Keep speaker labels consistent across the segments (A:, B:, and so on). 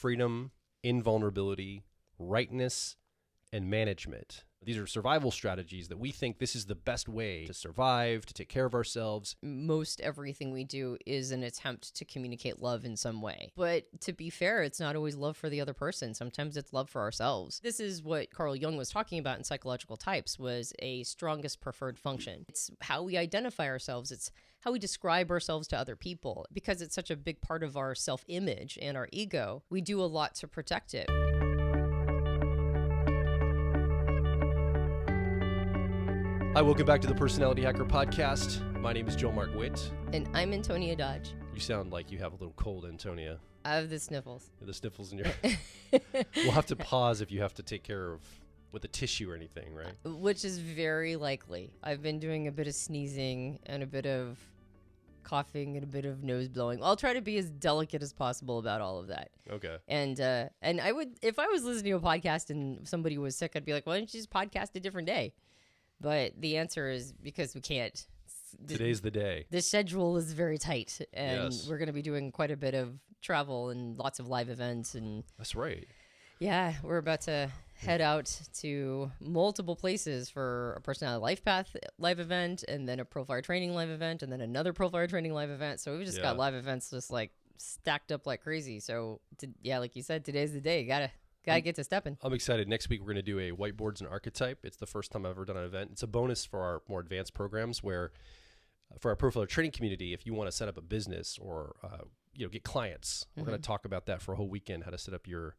A: freedom, invulnerability, rightness, and management. These are survival strategies that we think this is the best way to survive, to take care of ourselves.
B: Most everything we do is an attempt to communicate love in some way. But to be fair, it's not always love for the other person. Sometimes it's love for ourselves. This is what Carl Jung was talking about in Psychological Types, was a strongest preferred function. It's how we identify ourselves. It's how we describe ourselves to other people. Because it's such a big part of our self-image and our ego, we do a lot to protect it.
A: Hi, welcome back to the Personality Hacker Podcast. My name is Joe Mark Witt.
B: And I'm Antonia Dodge.
A: You sound like you have a little cold, Antonia.
B: I have the sniffles.
A: The sniffles in your... We'll have to pause if you have to take care of with a tissue or anything, right?
B: Which is very likely. I've been doing a bit of sneezing and a bit of coughing and a bit of nose blowing. I'll try to be as delicate as possible about all of that.
A: Okay.
B: And I would, if I was listening to a podcast and somebody was sick, I'd be like, why don't you just podcast a different day? But the answer is because we can't.
A: Today's the day.
B: The schedule is very tight, and
A: Yes.
B: we're going to be doing quite a bit of travel and lots of live events. And
A: That's right.
B: yeah, we're about to head out to multiple places for a Personality Life Path live event, and then a Profile Training live event, and then another Profile Training live event. So we've just got live events just like stacked up like crazy. So like you said, today's the day. Gotta get to stepping.
A: I'm excited. Next week, we're going to do a whiteboards and archetype. It's the first time I've ever done an event. It's a bonus for our more advanced programs where for our Profile Training community, if you want to set up a business or get clients, we're going to talk about that for a whole weekend, how to set up your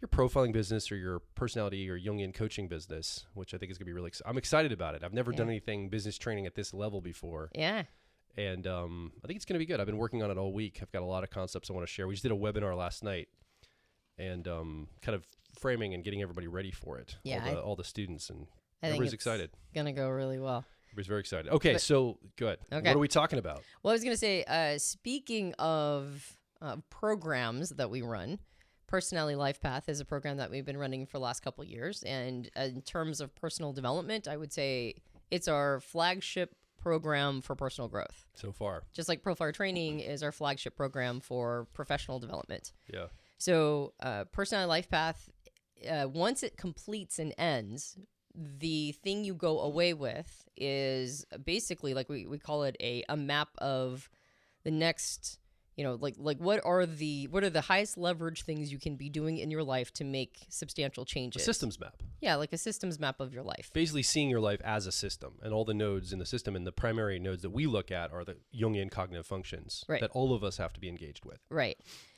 A: profiling business or your personality or Jungian coaching business, which I think is going to be really exciting. I'm excited about it. I've never done anything business training at this level before.
B: Yeah.
A: And I think it's going to be good. I've been working on it all week. I've got a lot of concepts I want to share. We just did a webinar last night and kind of framing and getting everybody ready for it.
B: Yeah.
A: All the students, and
B: I think
A: everybody's
B: it's
A: excited.
B: Gonna go really well.
A: Everybody's very excited. Okay, so good.
B: Okay.
A: What are we talking about?
B: Well, I was gonna say, speaking of programs that we run, Personality Life Path is a program that we've been running for the last couple of years. And in terms of personal development, I would say it's our flagship program for personal growth.
A: So far.
B: Just like Profile Training is our flagship program for professional development.
A: Yeah.
B: So Personality Life Path, once it completes and ends, the thing you go away with is basically, like we call it a map of the next, what are the highest leverage things you can be doing in your life to make substantial changes.
A: A systems map.
B: Yeah, like a systems map of your life.
A: Basically seeing your life as a system and all the nodes in the system, and the primary nodes that we look at are the Jungian cognitive functions that all of us have to be engaged with.
B: Right.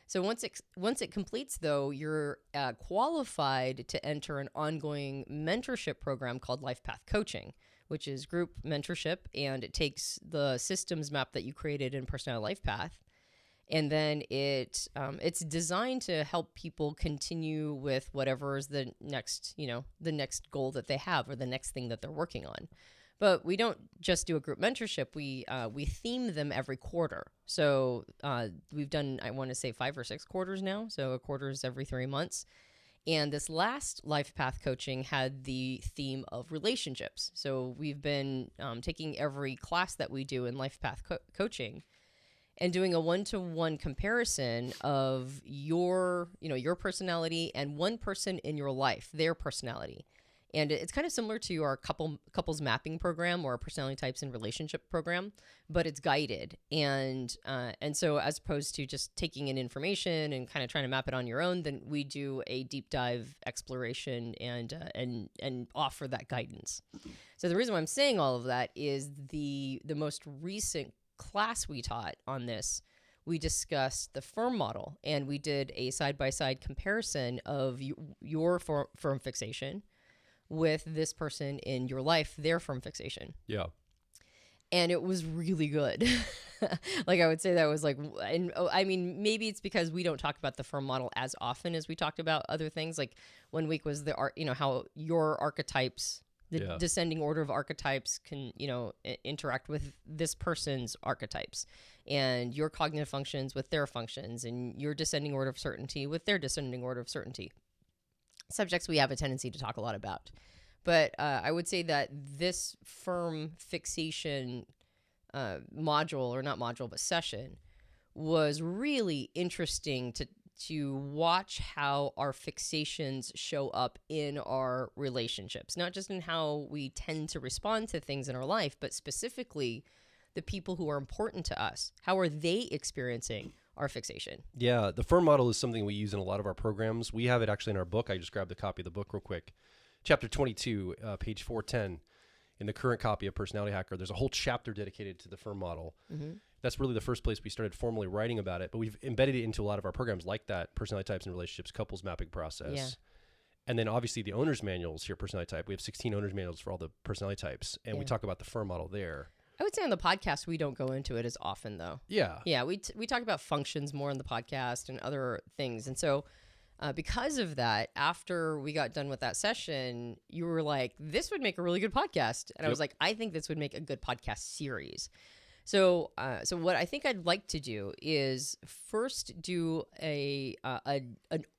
B: So once it completes, though, you're qualified to enter an ongoing mentorship program called Life Path Coaching, which is group mentorship, and it takes the systems map that you created in Personality Life Path, and then it's designed to help people continue with whatever is the next goal that they have or the next thing that they're working on. But we don't just do a group mentorship. We theme them every quarter. So we've done, I want to say, 5 or 6 quarters now. So a quarter is every 3 months. And this last Life Path Coaching had the theme of relationships. So we've been taking every class that we do in Life Path Coaching and doing a one-to-one comparison of your personality and one person in your life, their personality. And it's kind of similar to our couples mapping program or our personality types and relationship program, but it's guided. And so as opposed to just taking in information and kind of trying to map it on your own, then we do a deep dive exploration and offer that guidance. So the reason why I'm saying all of that is the most recent class we taught on this, we discussed the firm model, and we did a side-by-side comparison of your firm fixation with this person in your life, their firm fixation.
A: Yeah.
B: And it was really good. Like, I would say that was like, and I mean, maybe it's because we don't talk about the firm model as often as we talked about other things. Like one week was how your archetypes, the descending order of archetypes can, interact with this person's archetypes, and your cognitive functions with their functions, and your descending order of certainty with their descending order of certainty. Subjects we have a tendency to talk a lot about. But I would say that this firm fixation session was really interesting to watch how our fixations show up in our relationships, not just in how we tend to respond to things in our life, but specifically the people who are important to us. How are they experiencing our fixation?
A: Yeah, the firm model is something we use in a lot of our programs. We have it actually in our book. I just grabbed a copy of the book real quick. Chapter 22, page 410. In the current copy of Personality Hacker, there's a whole chapter dedicated to the firm model. That's really the first place we started formally writing about it, but we've embedded it into a lot of our programs like that, personality types and relationships, couples mapping process.
B: Yeah.
A: And then obviously the owner's manuals here, personality type. We have 16 owner's manuals for all the personality types, and we talk about the firm model there.
B: I would say on the podcast, we don't go into it as often, though.
A: Yeah.
B: Yeah, we talk about functions more on the podcast and other things. And so because of that, after we got done with that session, you were like, this would make a really good podcast. And I was like, I think this would make a good podcast series. So what I think I'd like to do is first do an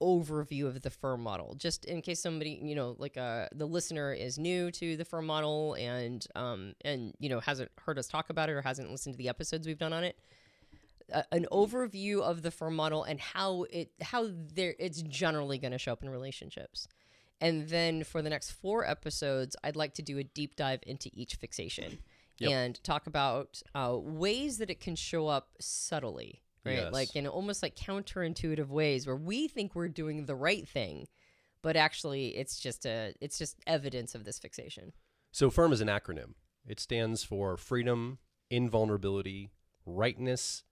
B: overview of the firm model, just in case somebody, the listener is new to the firm model and hasn't heard us talk about it or hasn't listened to the episodes we've done on it. An overview of the firm model and how it's generally going to show up in relationships. And then for the next 4 episodes, I'd like to do a deep dive into each fixation and talk about ways that it can show up subtly, right?
A: Yes.
B: Like in almost like counterintuitive ways where we think we're doing the right thing, but actually it's just evidence of this fixation.
A: So FIRM is an acronym. It stands for freedom, invulnerability, rightness,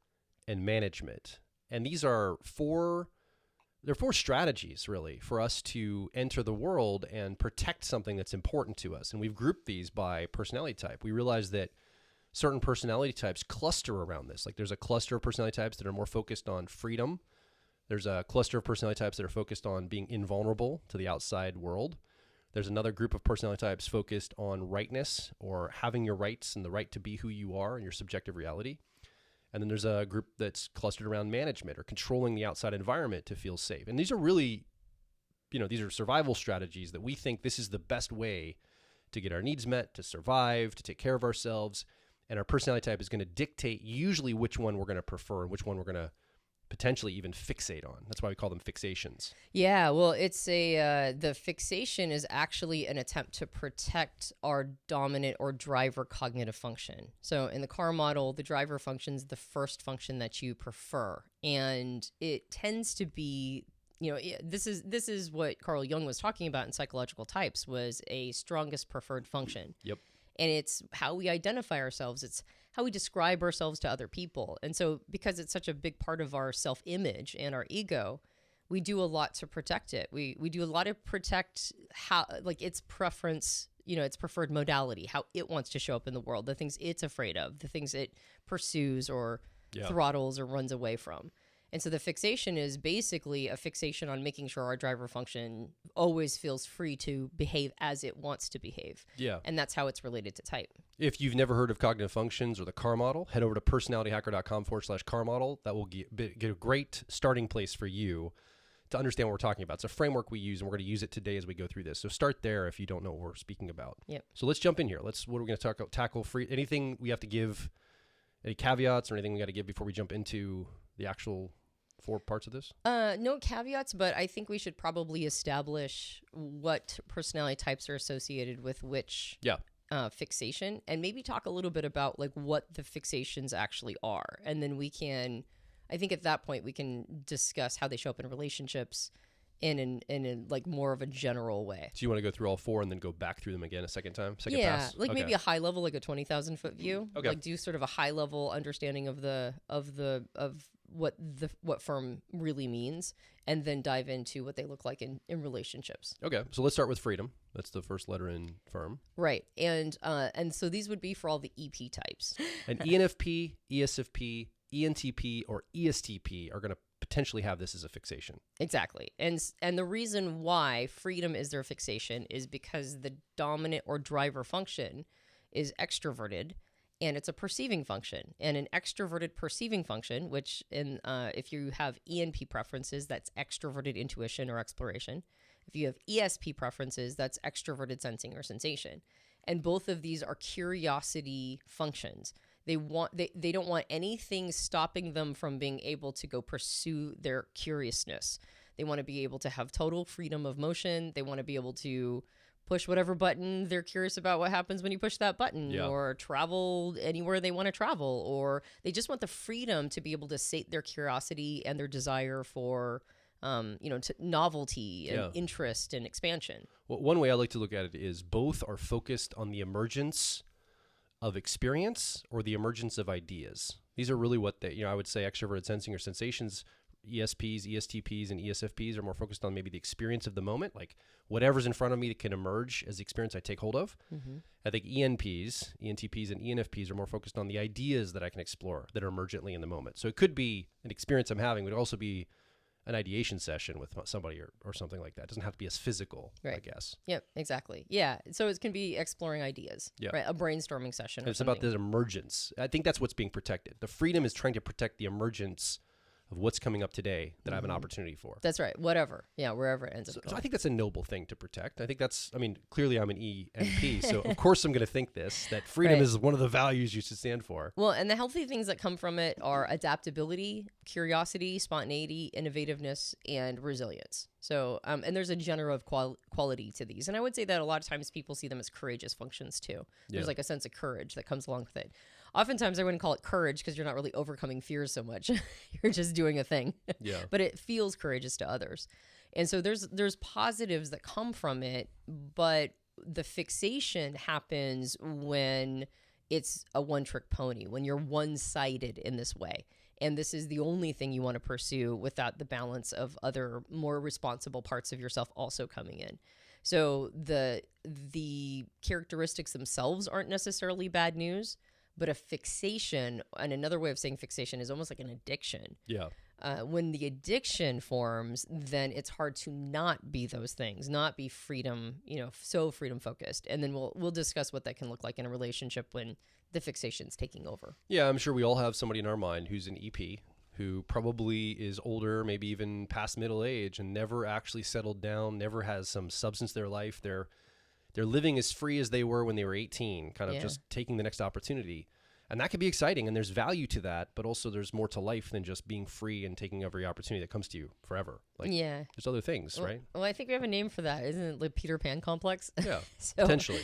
A: and management. And these are 4 strategies really for us to enter the world and protect something that's important to us. And we've grouped these by personality type. We realize that certain personality types cluster around this. Like there's a cluster of personality types that are more focused on freedom. There's a cluster of personality types that are focused on being invulnerable to the outside world. There's another group of personality types focused on rightness, or having your rights and the right to be who you are in your subjective reality. And then there's a group that's clustered around management or controlling the outside environment to feel safe. And these are really, these are survival strategies that we think this is the best way to get our needs met, to survive, to take care of ourselves. And our personality type is going to dictate usually which one we're going to prefer and which one we're going to potentially even fixate on. That's why we call them fixations.
B: Yeah, well, it's the fixation is actually an attempt to protect our dominant or driver cognitive function. So in the car model, the driver function is the first function that you prefer. And it tends to be, this is what Carl Jung was talking about in psychological types, was a strongest preferred function.
A: Yep.
B: And it's how we identify ourselves. It's how we describe ourselves to other people. And so because it's such a big part of our self-image and our ego, we do a lot to protect it. We do a lot to protect how, like, its preference, its preferred modality, how it wants to show up in the world, the things it's afraid of, the things it pursues or throttles or runs away from. And so the fixation is basically a fixation on making sure our driver function always feels free to behave as it wants to behave.
A: Yeah.
B: And that's how it's related to type.
A: If you've never heard of cognitive functions or the CAR model, head over to personalityhacker.com/CAR model. That will get a great starting place for you to understand what we're talking about. It's a framework we use, and we're going to use it today as we go through this. So start there if you don't know what we're speaking about.
B: Yep.
A: So let's jump in here. What are we going to tackle? Anything we have to give, any caveats or anything we got to give before we jump into the actual 4 parts of this?
B: No caveats, but I think we should probably establish what personality types are associated with which fixation, and maybe talk a little bit about like what the fixations actually are. And then I think at that point we can discuss how they show up in relationships in like more of a general way.
A: So you want to go through all 4 and then go back through them again a second time?
B: Pass? Like maybe a high level, like a 20,000 foot view.
A: Okay.
B: Like do sort of a high level understanding of what firm really means, and then dive into what they look like in relationships.
A: Okay. So let's start with freedom. That's the first letter in firm.
B: Right. And so these would be for all the EP types.
A: And ENFP, ESFP, ENTP, or ESTP are going to potentially have this as a fixation.
B: Exactly. And the reason why freedom is their fixation is because the dominant or driver function is extroverted, and it's a perceiving function. And an extroverted perceiving function, which if you have ENP preferences, that's extroverted intuition or exploration. If you have ESP preferences, that's extroverted sensing or sensation. And both of these are curiosity functions. They don't want anything stopping them from being able to go pursue their curiousness. They want to be able to have total freedom of motion. They want to be able to push whatever button they're curious about what happens when you push that button, or travel anywhere they want to travel, or they just want the freedom to be able to sate their curiosity and their desire for novelty and interest and expansion.
A: Well, one way I like to look at it is both are focused on the emergence of experience or the emergence of ideas. These are really what I would say extroverted sensing or sensations, ESPs, ESTPs, and ESFPs are more focused on maybe the experience of the moment, like whatever's in front of me that can emerge as the experience I take hold of. I think ENPs, ENTPs, and ENFPs are more focused on the ideas that I can explore that are emergently in the moment. So it could be an experience I'm having, but it would also be an ideation session with somebody or something like that. It doesn't have to be as physical, I guess.
B: Yep, exactly. Yeah, so it can be exploring ideas, right? A brainstorming session.
A: And it's about the emergence. I think that's what's being protected. The freedom is trying to protect the emergence of what's coming up today that I have an opportunity for.
B: That's right. Whatever. Yeah, wherever it ends up going.
A: So I think that's a noble thing to protect. I think clearly I'm an ENP, so of course I'm going to think that freedom is one of the values you should stand for.
B: Well, and the healthy things that come from it are adaptability, curiosity, spontaneity, innovativeness, and resilience. So, and there's a genre of quality to these. And I would say that a lot of times people see them as courageous functions too. There's like a sense of courage that comes along with it. Oftentimes I wouldn't call it courage because you're not really overcoming fears so much. You're just doing a thing.
A: Yeah.
B: But it feels courageous to others. And so there's positives that come from it, but the fixation happens when it's a one-trick pony, when you're one-sided in this way. And this is the only thing you want to pursue without the balance of other more responsible parts of yourself also coming in. So the characteristics themselves aren't necessarily bad news, but a fixation, and another way of saying fixation is almost like an addiction.
A: Yeah.
B: When the addiction forms, then it's hard to not be those things, not be freedom, so freedom focused. And then we'll discuss what that can look like in a relationship when the fixation's taking over.
A: Yeah, I'm sure we all have somebody in our mind who's an EP who probably is older, maybe even past middle age, and never actually settled down, never has some substance in their life. They're living as free as they were when they were 18, kind of just taking the next opportunity. And that can be exciting, and there's value to that, but also there's more to life than just being free and taking every opportunity that comes to you forever. There's other things, right?
B: Well, I think we have a name for that. Isn't it the Peter Pan complex?
A: Yeah, potentially.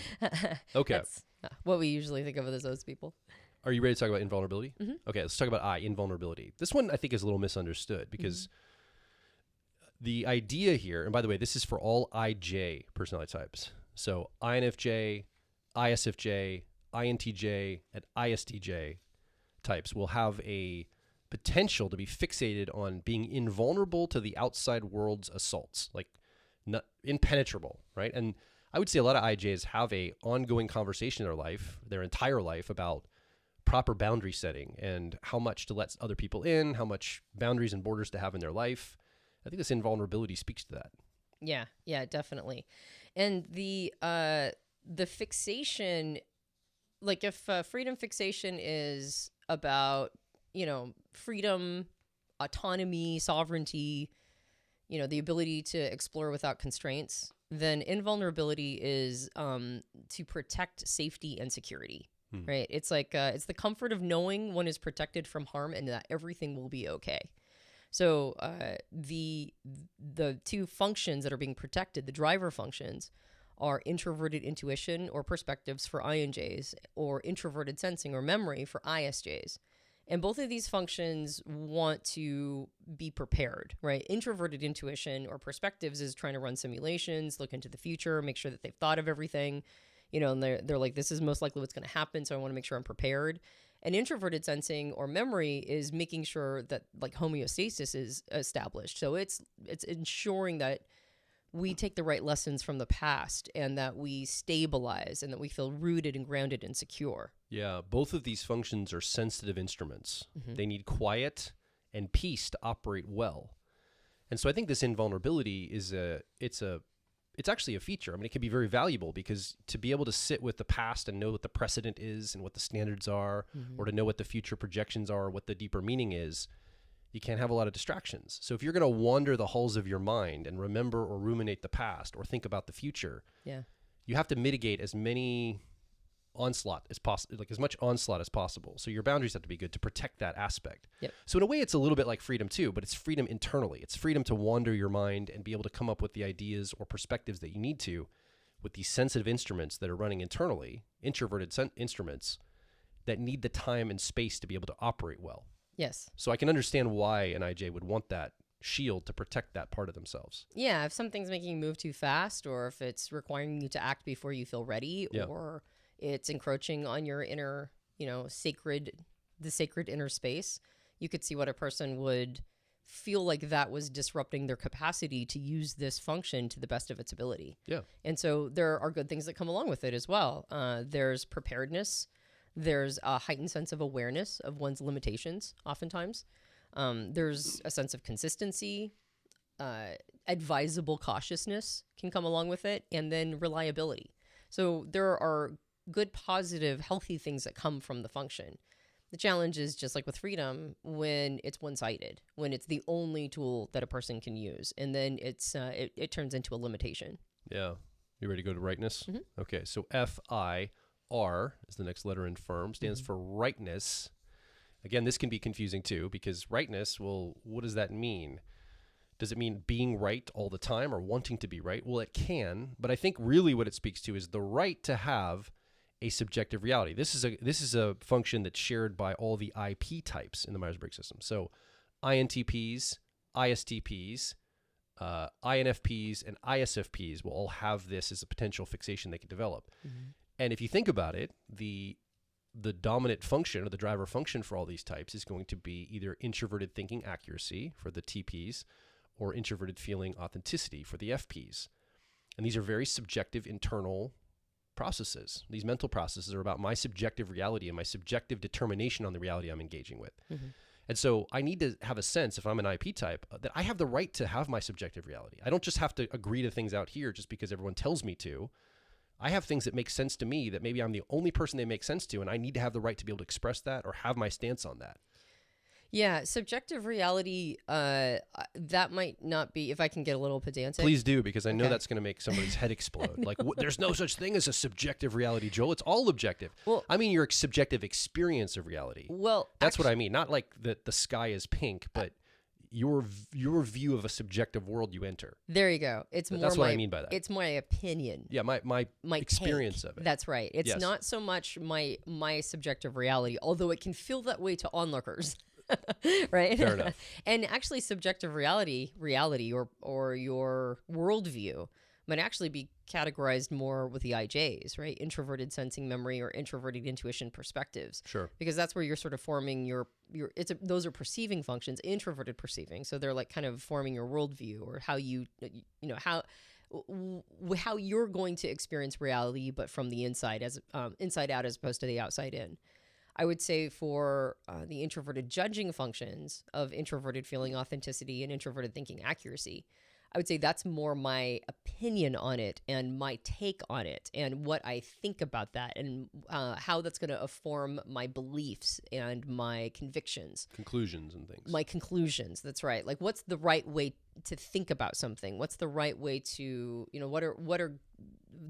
A: Okay.
B: That's what we usually think of as those people.
A: Are you ready to talk about invulnerability? Okay, let's talk about invulnerability. This one I think is a little misunderstood because the idea here, and by the way, this is for all IJ personality types. So INFJ, ISFJ, INTJ, and ISTJ types will have a potential to be fixated on being invulnerable to the outside world's assaults, like not impenetrable, right? And I would say a lot of IJs have a ongoing conversation in their life, their entire life, about proper boundary setting and how much to let other people in, how much boundaries and borders to have in their life. I think this invulnerability speaks to that.
B: Yeah, definitely. And the fixation, like if freedom fixation is about, freedom, autonomy, sovereignty, the ability to explore without constraints, then invulnerability is to protect safety and security, right? It's like it's the comfort of knowing one is protected from harm and that everything will be okay. So the two functions that are being protected, the driver functions, are introverted intuition or perspectives for INJs, or introverted sensing or memory for ISJs. And both of these functions want to be prepared, right? Introverted intuition or perspectives is trying to run simulations, look into the future, make sure that they've thought of everything, and they're like, this is most likely what's going to happen, so I want to make sure I'm prepared. And introverted sensing or memory is making sure that like homeostasis is established. So it's ensuring that we take the right lessons from the past and that we stabilize and that we feel rooted and grounded and secure.
A: Yeah, both of these functions are sensitive instruments. They need quiet and peace to operate well. And so I think this invulnerability is it's actually a feature. I mean, it can be very valuable because to be able to sit with the past and know what the precedent is and what the standards are, or to know what the future projections are, what the deeper meaning is, you can't have a lot of distractions. So if you're going to wander the halls of your mind and remember or ruminate the past or think about the future, you have to mitigate as many onslaught as possible, like as much onslaught as possible. So your boundaries have to be good to protect that aspect.
B: Yep.
A: So in a way, it's a little bit like freedom too, but it's freedom internally. It's freedom to wander your mind and be able to come up with the ideas or perspectives that you need to with these sensitive instruments that are running internally, introverted instruments that need the time and space to be able to operate well.
B: Yes.
A: So I can understand why an IJ would want that shield to protect that part of themselves.
B: Yeah, if something's making you move too fast, or if it's requiring you to act before you feel ready,
A: Yeah.
B: or it's encroaching on your inner, the sacred inner space, you could see what a person would feel like that was disrupting their capacity to use this function to the best of its ability.
A: Yeah.
B: And so there are good things that come along with it as well. There's preparedness. There's a heightened sense of awareness of one's limitations, oftentimes. There's a sense of consistency. Advisable cautiousness can come along with it. And then reliability. So there are good, positive, healthy things that come from the function. The challenge is, just like with freedom, when it's one-sided, when it's the only tool that a person can use, and then it turns into a limitation.
A: Yeah. You ready to go to rightness?
B: Mm-hmm.
A: Okay. So FIR is the next letter in firm, stands for rightness. Again, this can be confusing too, because rightness, well, what does that mean? Does it mean being right all the time or wanting to be right? Well, it can, but I think really what it speaks to is the right to have a subjective reality. This is a function that's shared by all the IP types in the Myers-Briggs system. So INTPs, ISTPs, INFPs, and ISFPs will all have this as a potential fixation they can develop. Mm-hmm. And if you think about it, the dominant function or the driver function for all these types is going to be either introverted thinking accuracy for the TPs or introverted feeling authenticity for the FPs. And these are very subjective internal processes. These mental processes are about my subjective reality and my subjective determination on the reality I'm engaging with. Mm-hmm. And so I need to have a sense, if I'm an IP type, that I have the right to have my subjective reality. I don't just have to agree to things out here just because everyone tells me to. I have things that make sense to me that maybe I'm the only person they make sense to, and I need to have the right to be able to express that or have my stance on that.
B: Yeah, subjective reality, that might not be, if I can get a little pedantic.
A: Please do, because I know that's going to make somebody's head explode. No. Like, there's no such thing as a subjective reality, Joel. It's all objective. Well, I mean your subjective experience of reality.
B: Well,
A: that's what I mean. Not like the sky is pink, but your view of a subjective world you enter.
B: There you go.
A: That's what I mean by that.
B: It's my opinion.
A: Yeah, my experience of it.
B: That's right. It's not so much my subjective reality, although it can feel that way to onlookers. Right?
A: Fair enough.
B: And actually subjective reality or your worldview might actually be categorized more with the IJs, right? Introverted sensing memory or introverted intuition perspectives.
A: Sure.
B: Because that's where you're sort of forming those are perceiving functions, introverted perceiving. So they're like kind of forming your worldview or how how you're going to experience reality, but from the inside inside out as opposed to the outside in. I would say for the introverted judging functions of introverted feeling authenticity and introverted thinking accuracy, I would say that's more my opinion on it and my take on it and what I think about that and how that's going to form my beliefs and my convictions.
A: Conclusions and things.
B: My conclusions, that's right. Like, what's the right way to think about something? What's the right way to, what are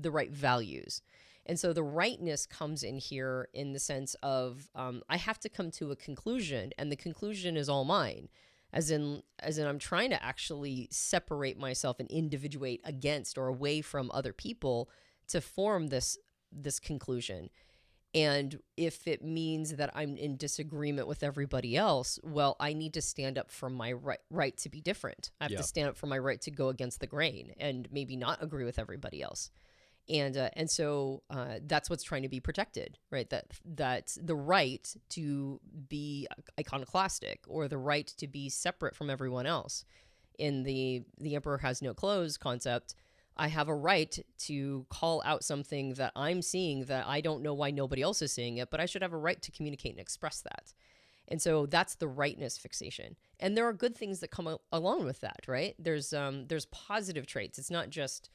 B: the right values? And so the rightness comes in here in the sense of I have to come to a conclusion, and the conclusion is all mine. As in I'm trying to actually separate myself and individuate against or away from other people to form this conclusion. And if it means that I'm in disagreement with everybody else, well, I need to stand up for my right to be different. I have to stand up for my right to go against the grain and maybe not agree with everybody else. And so that's what's trying to be protected, right? That's the right to be iconoclastic or the right to be separate from everyone else. In the emperor has no clothes concept, I have a right to call out something that I'm seeing that I don't know why nobody else is seeing it, but I should have a right to communicate and express that. And so that's the rightness fixation. And there are good things that come along with that, right? There's positive traits. It's not just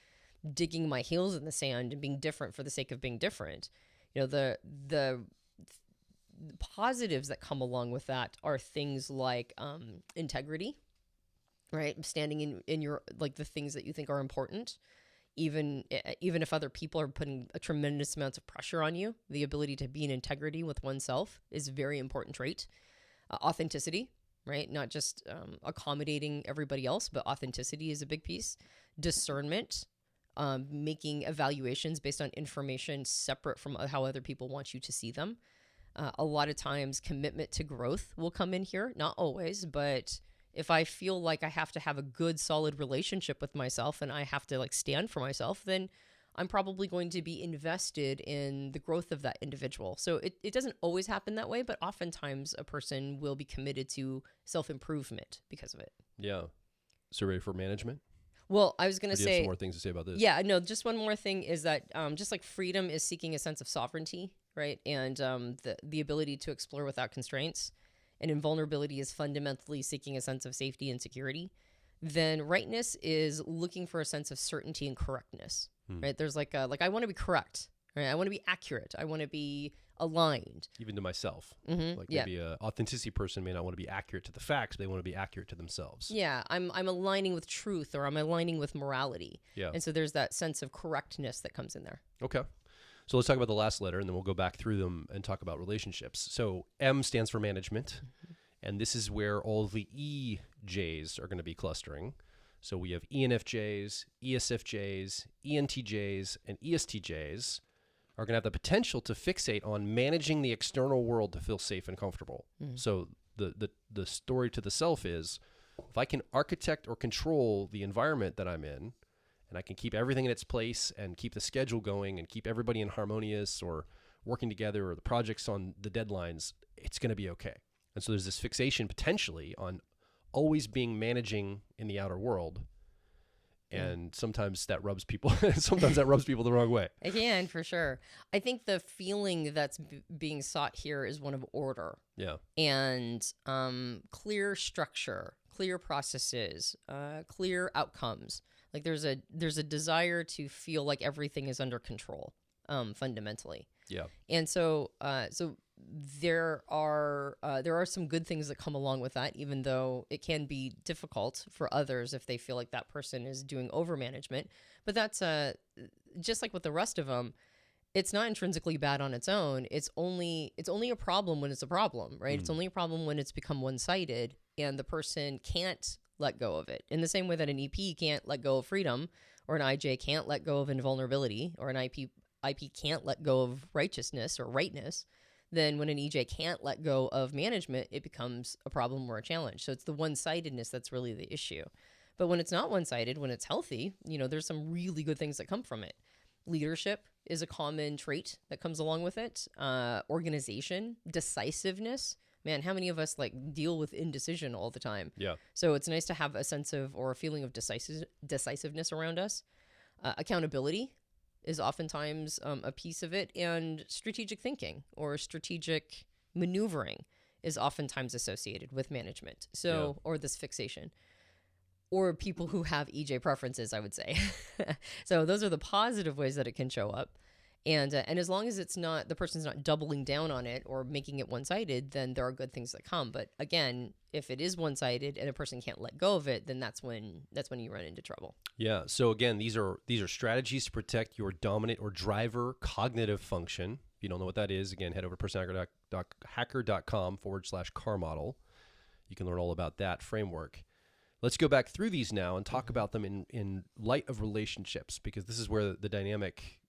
B: digging my heels in the sand and being different for the sake of being different. The positives that come along with that are things like integrity, right? Standing in your, like, the things that you think are important, even if other people are putting a tremendous amounts of pressure on you, the ability to be in integrity with oneself is a very important trait. Authenticity, right? Not just accommodating everybody else, but authenticity is a big piece. Discernment, making evaluations based on information separate from how other people want you to see them. A lot of times commitment to growth will come in here. Not always, but if I feel like I have to have a good, solid relationship with myself and I have to like stand for myself, then I'm probably going to be invested in the growth of that individual. So it doesn't always happen that way, but oftentimes a person will be committed to self-improvement because of it.
A: Yeah. So ready for management?
B: Well, I was going to
A: Do you have
B: say,
A: some more things to say about this?
B: yeah, no, just one more thing is that just like freedom is seeking a sense of sovereignty, right? And the ability to explore without constraints, and invulnerability is fundamentally seeking a sense of safety and security. Then rightness is looking for a sense of certainty and correctness, right? There's like I want to be correct, right? I want to be accurate. I want to be aligned.
A: Even to myself.
B: Mm-hmm.
A: Like maybe an authenticity person may not want to be accurate to the facts, but they want to be accurate to themselves.
B: Yeah, I'm aligning with truth, or I'm aligning with morality.
A: Yeah.
B: And so there's that sense of correctness that comes in there.
A: Okay. So let's talk about the last letter, and then we'll go back through them and talk about relationships. So M stands for management, and this is where all the EJs are going to be clustering. So we have ENFJs, ESFJs, ENTJs, and ESTJs are going to have the potential to fixate on managing the external world to feel safe and comfortable. So the story to the self is, if I can architect or control the environment that I'm in, and I can keep everything in its place and keep the schedule going and keep everybody in harmonious or working together or the projects on the deadlines, it's going to be okay. And so there's this fixation potentially on always being managing in the outer world. And sometimes that rubs people the wrong way.
B: It can, for sure. I think the feeling that's being sought here is one of order.
A: Yeah.
B: And clear structure, clear processes, clear outcomes. Like there's a desire to feel like everything is under control, fundamentally.
A: Yeah.
B: And so there are some good things that come along with that, even though it can be difficult for others if they feel like that person is doing over management. But that's just like with the rest of them, it's not intrinsically bad on its own. It's only a problem when it's a problem, right? It's only a problem when it's become one-sided and the person can't let go of it. In the same way that an EP can't let go of freedom, or an IJ can't let go of invulnerability, or an IP can't let go of righteousness or rightness, then when an EJ can't let go of management, it becomes a problem or a challenge. So it's the one-sidedness that's really the issue. But when it's not one-sided, when it's healthy, there's some really good things that come from it. Leadership is a common trait that comes along with it. Organization, decisiveness. Man, how many of us deal with indecision all the time?
A: Yeah.
B: So it's nice to have a sense of, or a feeling of decisiveness around us. Accountability is oftentimes a piece of it, and strategic thinking or strategic maneuvering is oftentimes associated with management. So, or this fixation, or people who have EJ preferences, I would say. So those are the positive ways that it can show up. And as long as it's not, the person's not doubling down on it or making it one-sided, then there are good things that come. But again, if it is one-sided and a person can't let go of it, then that's when you run into trouble.
A: Yeah. So again, these are strategies to protect your dominant or driver cognitive function. If you don't know what that is, again, head over to personhacker.com/car model. You can learn all about that framework. Let's go back through these now and talk about them in light of relationships, because this is where the dynamic,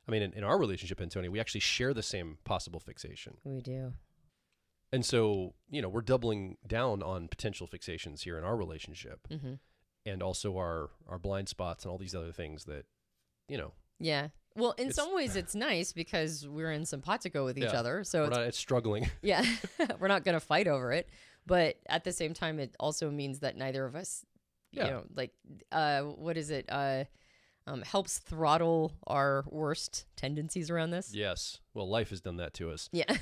A: in our relationship, Antonia, we actually share the same possible fixation.
B: We do.
A: And so, we're doubling down on potential fixations here in our relationship, and also our blind spots and all these other things that,
B: Yeah. Well, in some ways it's nice because we're in simpatico with each other. So
A: it's struggling.
B: Yeah. We're not going to fight over it. But at the same time, it also means that neither of us, what is it? Helps throttle our worst tendencies around this.
A: Yes. Well, life has done that to us.
B: Yeah.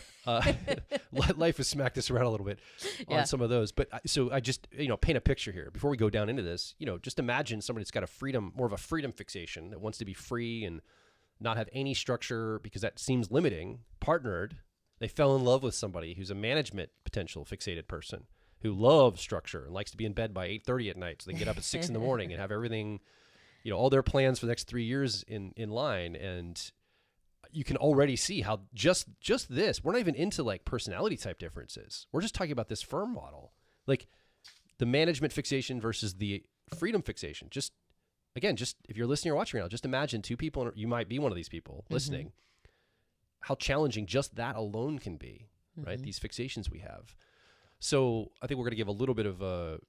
A: Life has smacked us around a little bit on some of those. But so I just, paint a picture here before we go down into this. Just imagine somebody that's got more of a freedom fixation, that wants to be free and not have any structure because that seems limiting, partnered. They fell in love with somebody who's a management potential fixated person who loves structure and likes to be in bed by 8:30 at night so they can get up at 6 in the morning and have everything, all their plans for the next 3 years in line, and you can already see how just this, we're not even into like personality type differences. We're just talking about this firm model, like the management fixation versus the freedom fixation. Just if you're listening or watching right now, just imagine two people, and you might be one of these people listening, how challenging just that alone can be, right? These fixations we have. So I think we're going to give a little bit of a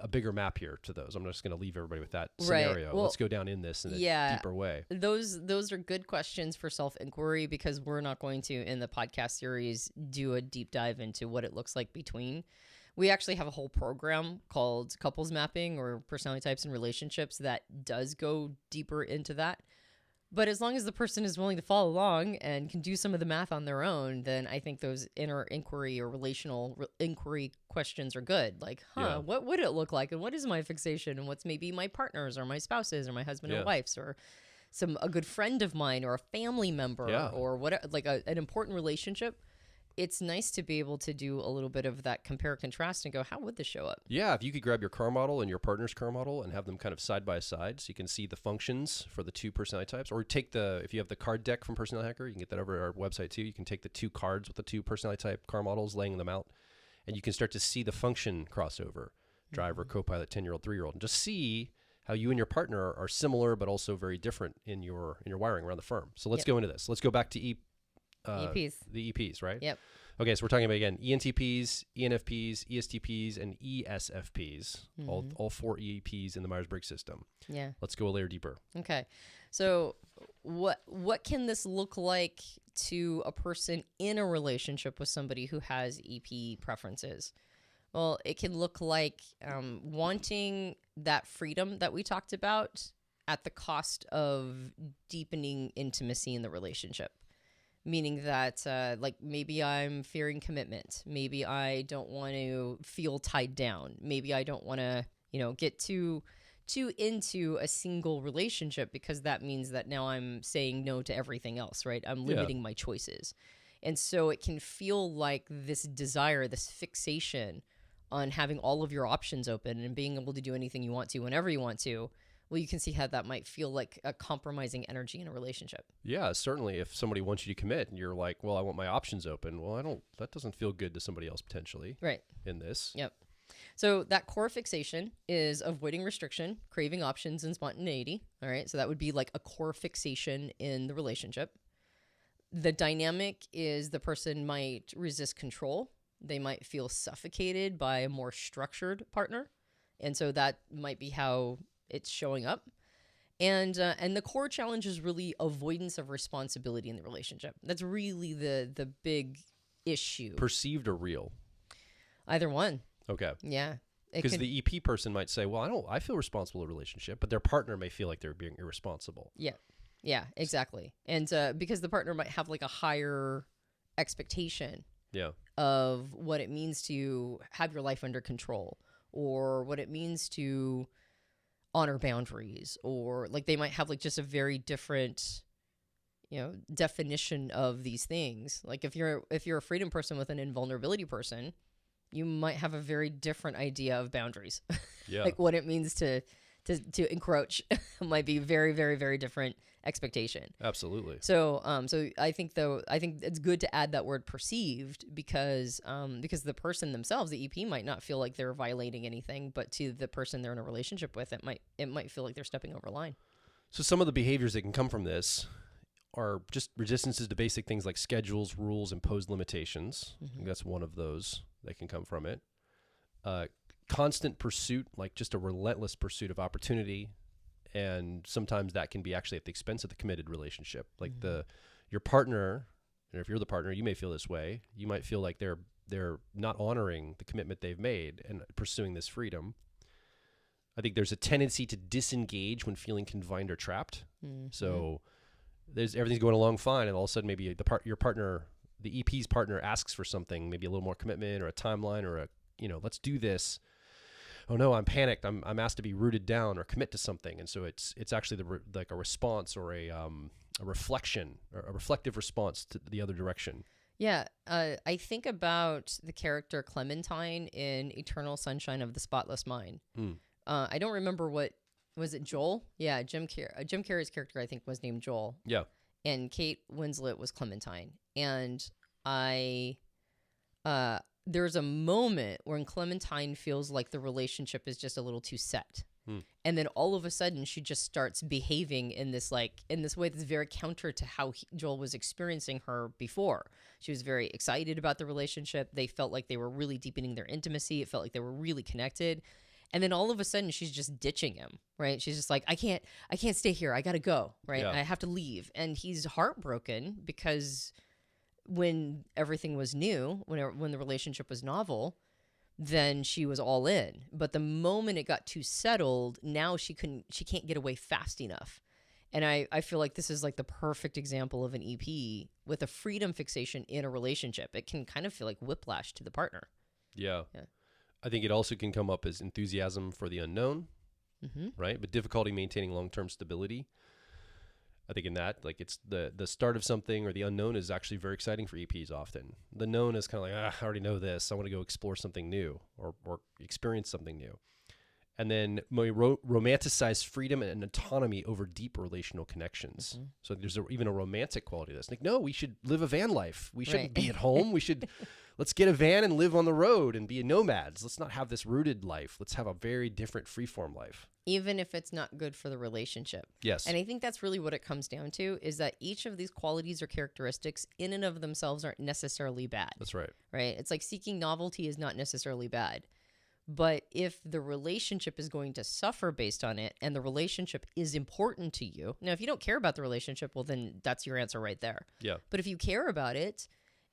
A: bigger map here to those. I'm just going to leave everybody with that scenario.
B: Well,
A: let's go down in this in a deeper way.
B: Those are good questions for self-inquiry, because we're not going to, in the podcast series, do a deep dive into what it looks like between. We actually have a whole program called Couples Mapping, or Personality Types and Relationships, that does go deeper into that. But as long as the person is willing to follow along and can do some of the math on their own, then I think those inner inquiry or relational inquiry questions are good. Like, what would it look like? And what is my fixation? And what's maybe my partner's or my spouse's or my husband and wife's, or a good friend of mine or a family member or what, like an important relationship. It's nice to be able to do a little bit of that compare contrast and go, how would this show up?
A: Yeah, if you could grab your car model and your partner's car model and have them kind of side by side, so you can see the functions for the two personality types, or if you have the card deck from Personality Hacker, you can get that over at our website too. You can take the two cards with the two personality type car models, laying them out, and you can start to see the function crossover, driver, co-pilot, 10-year-old, 3-year-old, and just see how you and your partner are similar but also very different in your wiring around the firm. So let's go into this. Let's go back to
B: EPs.
A: The EPs, right?
B: Yep.
A: Okay, so we're talking about, again, ENTPs, ENFPs, ESTPs, and ESFPs, all 4 EPs in the Myers-Briggs system.
B: Yeah.
A: Let's go a layer deeper.
B: Okay. So what can this look like to a person in a relationship with somebody who has EP preferences? Well, it can look like wanting that freedom that we talked about at the cost of deepening intimacy in the relationship. Meaning that, like, maybe I'm fearing commitment. Maybe I don't want to feel tied down. Maybe I don't want to, get too into a single relationship, because that means that now I'm saying no to everything else, right? I'm limiting my choices. And so it can feel like this desire, this fixation on having all of your options open and being able to do anything you want to whenever you want to. Well, you can see how that might feel like a compromising energy in a relationship.
A: Yeah, certainly. If somebody wants you to commit and you're like, well, I want my options open. Well, that doesn't feel good to somebody else potentially.
B: Right.
A: In this.
B: Yep. So that core fixation is avoiding restriction, craving options, and spontaneity. All right. So that would be like a core fixation in the relationship. The dynamic is the person might resist control. They might feel suffocated by a more structured partner. And so that might be how it's showing up. And the core challenge is really avoidance of responsibility in the relationship. That's really the big issue.
A: Perceived or real?
B: Either one.
A: Okay.
B: Yeah.
A: Because the EP person might say, well, I feel responsible in a relationship, but their partner may feel like they're being irresponsible.
B: Yeah. Yeah, exactly. And because the partner might have like a higher expectation of what it means to have your life under control, or what it means to honor boundaries, or like they might have like just a very different, definition of these things. Like if you're a freedom person with an invulnerability person, you might have a very different idea of boundaries.
A: Yeah.
B: Like what it means to encroach might be very, very, very different expectation.
A: Absolutely.
B: So I think it's good to add that word perceived, because the person themselves, the EP, might not feel like they're violating anything, but to the person they're in a relationship with, it might feel like they're stepping over a line. So
A: some of the behaviors that can come from this are just resistances to basic things like schedules, rules, imposed limitations. I think that's one of those that can come from it. Constant pursuit, like just a relentless pursuit of opportunity. And sometimes that can be actually at the expense of the committed relationship. Like your partner, and if you're the partner, you may feel this way. You might feel like they're not honoring the commitment they've made and pursuing this freedom. I think there's a tendency to disengage when feeling confined or trapped. So everything's going along fine, and all of a sudden maybe your partner, the EP's partner, asks for something, maybe a little more commitment or a timeline or let's do this. Oh no, I'm panicked. I'm asked to be rooted down or commit to something, and so it's actually like a response or a reflection or a reflective response to the other direction.
B: Yeah, I think about the character Clementine in Eternal Sunshine of the Spotless Mind. I don't remember what Was it Joel? Yeah, Jim Carrey's character, I think, was named Joel.
A: Yeah.
B: And Kate Winslet was Clementine. And there's a moment when Clementine feels like the relationship is just a little too set. And then all of a sudden she just starts behaving in this way that's very counter to how Joel was experiencing her before. She was very excited about the relationship. They felt like they were really deepening their intimacy. It felt like they were really connected. And then all of a sudden she's just ditching him, right? She's just like, I can't stay here. I got to go, right?
A: Yeah.
B: I have to leave. And he's heartbroken because when everything was new, when the relationship was novel, then she was all in. But the moment it got too settled, now she can't get away fast enough. And I feel like this is like the perfect example of an EP with a freedom fixation in a relationship. It can kind of feel like whiplash to the partner.
A: Yeah. I think it also can come up as enthusiasm for the unknown, right? But difficulty maintaining long-term stability. I think in that, like, it's the start of something or the unknown is actually very exciting for EPs often. The known is kind of like, I already know this. I want to go explore something new or experience something new. And then romanticize freedom and autonomy over deep relational connections. So there's even a romantic quality to this. Like, no, we should live a van life. We shouldn't be at home. Let's get a van and live on the road and be nomads. Let's not have this rooted life. Let's have a very different freeform life.
B: Even if it's not good for the relationship.
A: Yes.
B: And I think that's really what it comes down to, is that each of these qualities or characteristics in and of themselves aren't necessarily bad.
A: That's right.
B: Right? It's like seeking novelty is not necessarily bad. But if the relationship is going to suffer based on it and the relationship is important to you, now, if you don't care about the relationship, well, then that's your answer right there.
A: Yeah.
B: But if you care about it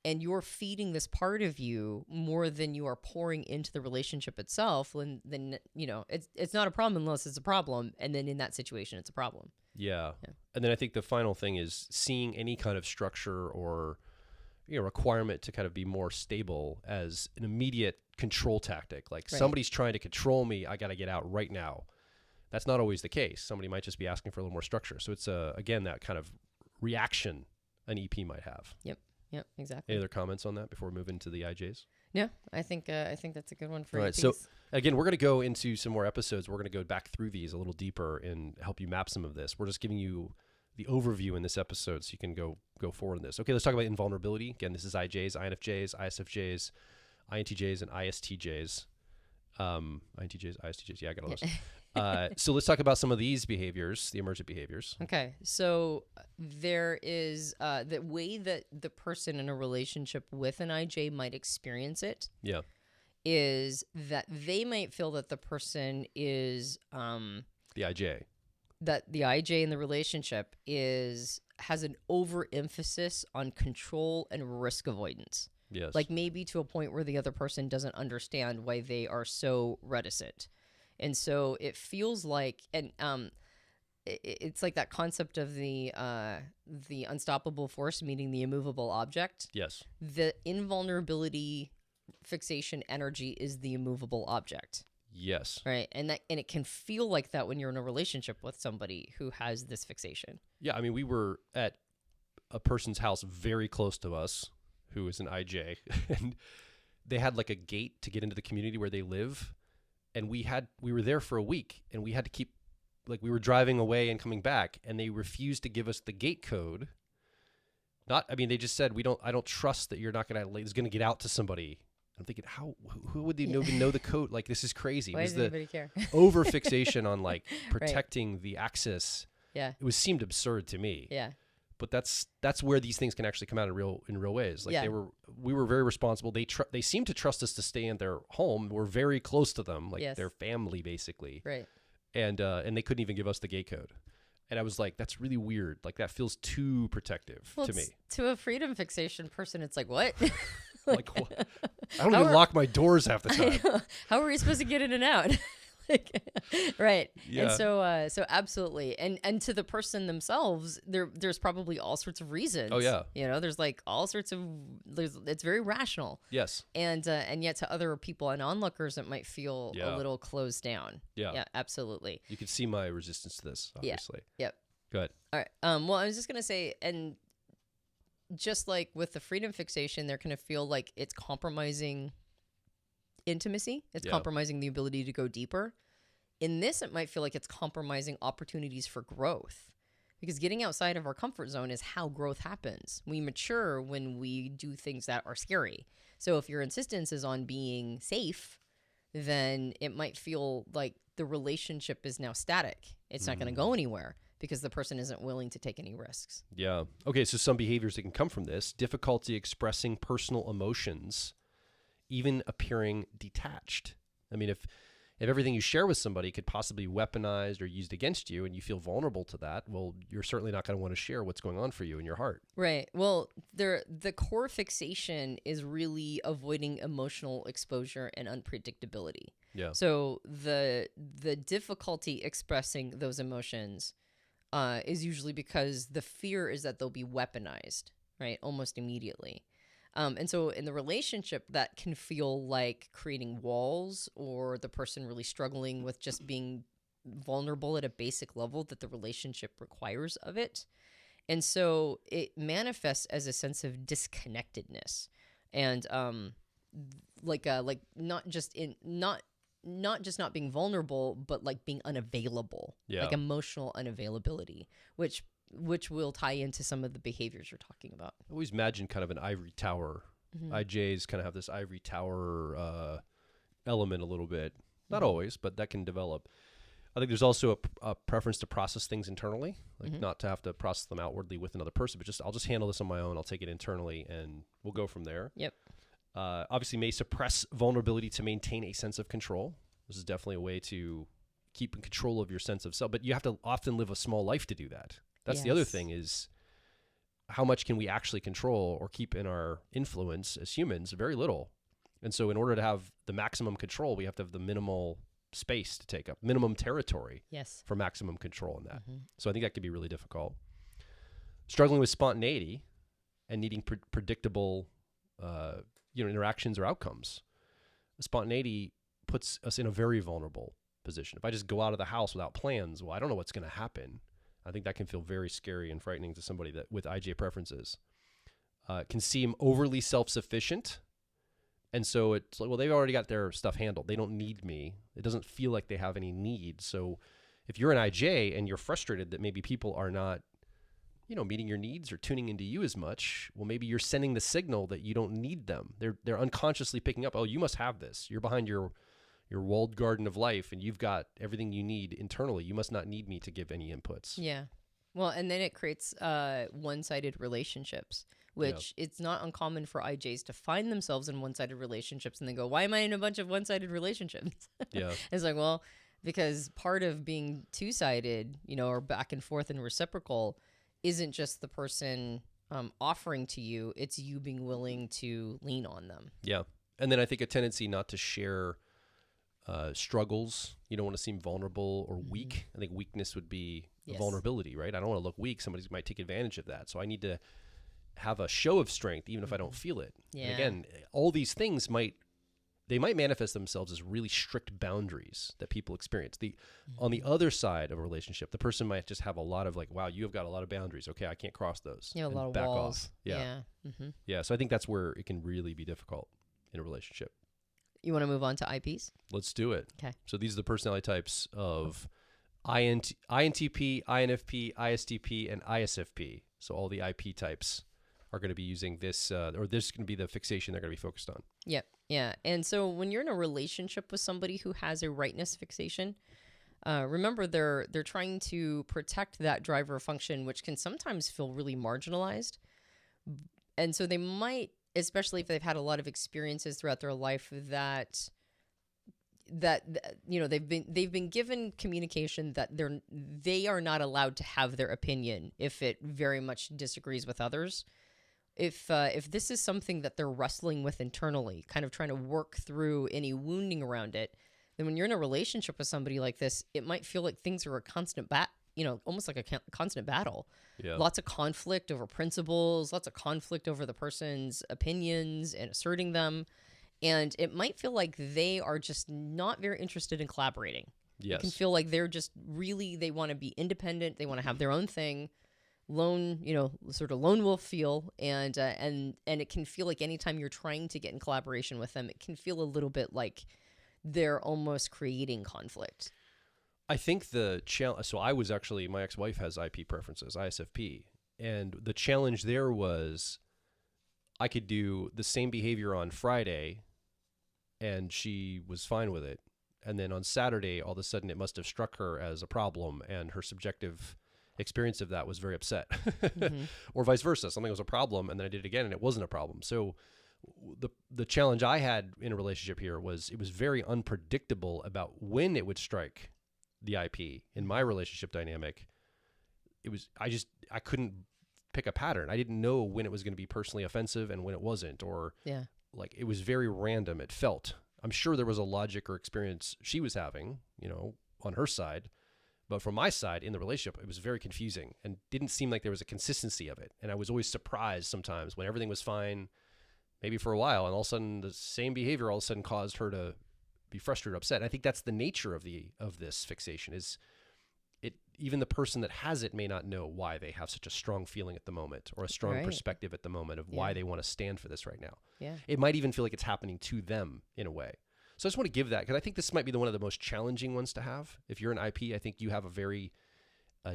B: and you're feeding this part of you more than you are pouring into the relationship itself, then you know, it's not a problem unless it's a problem. And then in that situation, it's a problem.
A: Yeah. And then I think the final thing is seeing any kind of structure or requirement to kind of be more stable as an immediate control tactic. Like somebody's trying to control me, I got to get out right now. That's not always the case. Somebody might just be asking for a little more structure. So it's again, that kind of reaction an EP might have.
B: Yep, exactly.
A: Any other comments on that before we move into the IJs?
B: No, I think that's a good one for
A: All
B: you.
A: right, so again, we're going to go into some more episodes. We're going to go back through these a little deeper and help you map some of this. We're just giving you the overview in this episode so you can go forward in this. Okay, let's talk about invulnerability. Again, this is IJs, INFJs, ISFJs, INTJs, and ISTJs. INTJs, ISTJs, yeah, I got all those. So let's talk about some of these behaviors, the emergent behaviors.
B: Okay, so there is the way that the person in a relationship with an IJ might experience it.
A: Yeah.
B: Is that they might feel that the person is
A: the IJ.
B: That the IJ in the relationship has an overemphasis on control and risk avoidance.
A: Yes.
B: Like maybe to a point where the other person doesn't understand why they are so reticent. And so it feels like, and it's like that concept of the unstoppable force meeting the immovable object.
A: Yes.
B: The invulnerability fixation energy is the immovable object.
A: Yes.
B: Right. And it can feel like that when you're in a relationship with somebody who has this fixation.
A: Yeah. I mean, we were at a person's house very close to us who is an IJ, and they had like a gate to get into the community where they live. And we were there for a week, and we had to keep, like, we were driving away and coming back, and they refused to give us the gate code. They just said, I don't trust that you're not going to, it's going to get out to somebody. I'm thinking, who would they even know the code? Like, this is crazy.
B: Why does anybody care?
A: Over fixation on like protecting the access.
B: Yeah.
A: It seemed absurd to me.
B: Yeah.
A: But that's where these things can actually come out in real ways. Like we were very responsible. They seemed to trust us to stay in their home. We're very close to them, like their family basically.
B: Right.
A: And they couldn't even give us the gate code. And I was like, that's really weird. Like that feels too protective to me.
B: To a freedom fixation person, it's like, what?
A: Like what? I don't even lock my doors half the time.
B: How are we supposed to get in and out? Right.
A: Yeah.
B: And so absolutely. And to the person themselves, there's probably all sorts of reasons.
A: Oh yeah.
B: There's like all sorts of, it's very rational.
A: Yes.
B: And yet to other people and onlookers, it might feel a little closed down.
A: Yeah.
B: Yeah, absolutely.
A: You can see my resistance to this, obviously.
B: Yeah. Yep.
A: Go ahead.
B: All right. Well, I was just going to say, and just like with the freedom fixation, they're going to feel like it's compromising intimacy. It's compromising the ability to go deeper. in this, it might feel like it's compromising opportunities for growth, because getting outside of our comfort zone is how growth happens. We mature when we do things that are scary. So if your insistence is on being safe, then it might feel like the relationship is now static. It's not going to go anywhere because the person isn't willing to take any risks.
A: Yeah. Okay, so some behaviors that can come from this: difficulty expressing personal emotions, even appearing detached. I mean, if everything you share with somebody could possibly be weaponized or used against you and you feel vulnerable to that, well, you're certainly not going to want to share what's going on for you in your heart.
B: Right. Well, the core fixation is really avoiding emotional exposure and unpredictability.
A: Yeah.
B: So the difficulty expressing those emotions is usually because the fear is that they'll be weaponized, right? Almost immediately. And so in the relationship, that can feel like creating walls, or the person really struggling with just being vulnerable at a basic level that the relationship requires of it. And so it manifests as a sense of disconnectedness, and like not just not being vulnerable, but like being unavailable, like emotional unavailability, which will tie into some of the behaviors you're talking about.
A: I always imagine kind of an ivory tower. IJs kind of have this ivory tower element a little bit. Not always, but that can develop. I think there's also a preference to process things internally, like not to have to process them outwardly with another person, but I'll just handle this on my own. I'll take it internally and we'll go from there.
B: Yep.
A: Obviously may suppress vulnerability to maintain a sense of control. This is definitely a way to keep in control of your sense of self, but you have to often live a small life to do that. That's the other thing, is how much can we actually control or keep in our influence as humans? Very little. And so in order to have the maximum control, we have to have the minimal space to take up, minimum territory for maximum control in that. So I think that could be really difficult. Struggling with spontaneity and needing predictable interactions or outcomes. Spontaneity puts us in a very vulnerable position. If I just go out of the house without plans, well, I don't know what's going to happen. I think that can feel very scary and frightening to somebody that with IJ preferences. Can seem overly self-sufficient. And so it's like, well, they've already got their stuff handled. They don't need me. It doesn't feel like they have any need. So if you're an IJ and you're frustrated that maybe people are not, meeting your needs or tuning into you as much, well, maybe you're sending the signal that you don't need them. They're unconsciously picking up, oh, you must have this. You're behind your walled garden of life and you've got everything you need internally. You must not need me to give any inputs.
B: Yeah. Well, and then it creates one-sided relationships, which it's not uncommon for IJs to find themselves in one-sided relationships and then go, why am I in a bunch of one-sided relationships?
A: Yeah.
B: It's like, well, because part of being two-sided, or back and forth and reciprocal isn't just the person offering to you, it's you being willing to lean on them.
A: Yeah. And then I think a tendency not to share struggles. You don't want to seem vulnerable or weak. I think weakness would be vulnerability, right? I don't want to look weak. Somebody might take advantage of that. So I need to have a show of strength, even if I don't feel it.
B: Yeah.
A: And again, all these things might manifest themselves as really strict boundaries that people experience. On the other side of a relationship, the person might just have a lot of like, wow, you have got a lot of boundaries. Okay, I can't cross those.
B: Yeah, a lot of
A: back
B: walls.
A: off. Yeah.
B: Yeah.
A: Yeah. So I think that's where it can really be difficult in a relationship.
B: You want to move on to IPs?
A: Let's do it.
B: Okay.
A: So these are the personality types of INTP, INFP, ISTP, and ISFP. So all the IP types are going to be using this, or this is going to be the fixation they're going to be focused on.
B: Yep. Yeah. And so when you're in a relationship with somebody who has a rightness fixation, remember they're trying to protect that driver function, which can sometimes feel really marginalized. And so they might, especially if they've had a lot of experiences throughout their life that they've been given communication that they are not allowed to have their opinion if it very much disagrees with others. If this is something that they're wrestling with internally, kind of trying to work through any wounding around it, then when you're in a relationship with somebody like this, it might feel like things are a constant almost like a constant battle.
A: Yeah.
B: Lots of conflict over principles, lots of conflict over the person's opinions and asserting them. And it might feel like they are just not very interested in collaborating.
A: Yes.
B: It can feel like they're just really, they want to be independent. They want to have their own thing, sort of lone wolf feel. And it can feel like anytime you're trying to get in collaboration with them, it can feel a little bit like they're almost creating conflict.
A: I think the challenge. So I was actually, my ex-wife has IP preferences, ISFP, and the challenge there was I could do the same behavior on Friday, and she was fine with it, and then on Saturday, all of a sudden, it must have struck her as a problem, and her subjective experience of that was very upset, or vice versa. Something was a problem, and then I did it again, and it wasn't a problem. So the challenge I had in a relationship here was it was very unpredictable about when it would strike the IP in my relationship dynamic. It was I couldn't pick a pattern. I didn't know when it was going to be personally offensive and when it wasn't, or like it was very random. It felt. I'm sure there was a logic or experience she was having, on her side, but from my side in the relationship, it was very confusing and didn't seem like there was a consistency of it. And I was always surprised sometimes when everything was fine, maybe for a while, and all of a sudden the same behavior all of a sudden caused her to be frustrated or upset. And I think that's the nature of this fixation is it. Even the person that has it may not know why they have such a strong feeling at the moment or a strong perspective at the moment of why they want to stand for this right now.
B: Yeah.
A: It might even feel like it's happening to them in a way. So I just want to give that, because I think this might be one of the most challenging ones to have. If you're an IP, I think you have a very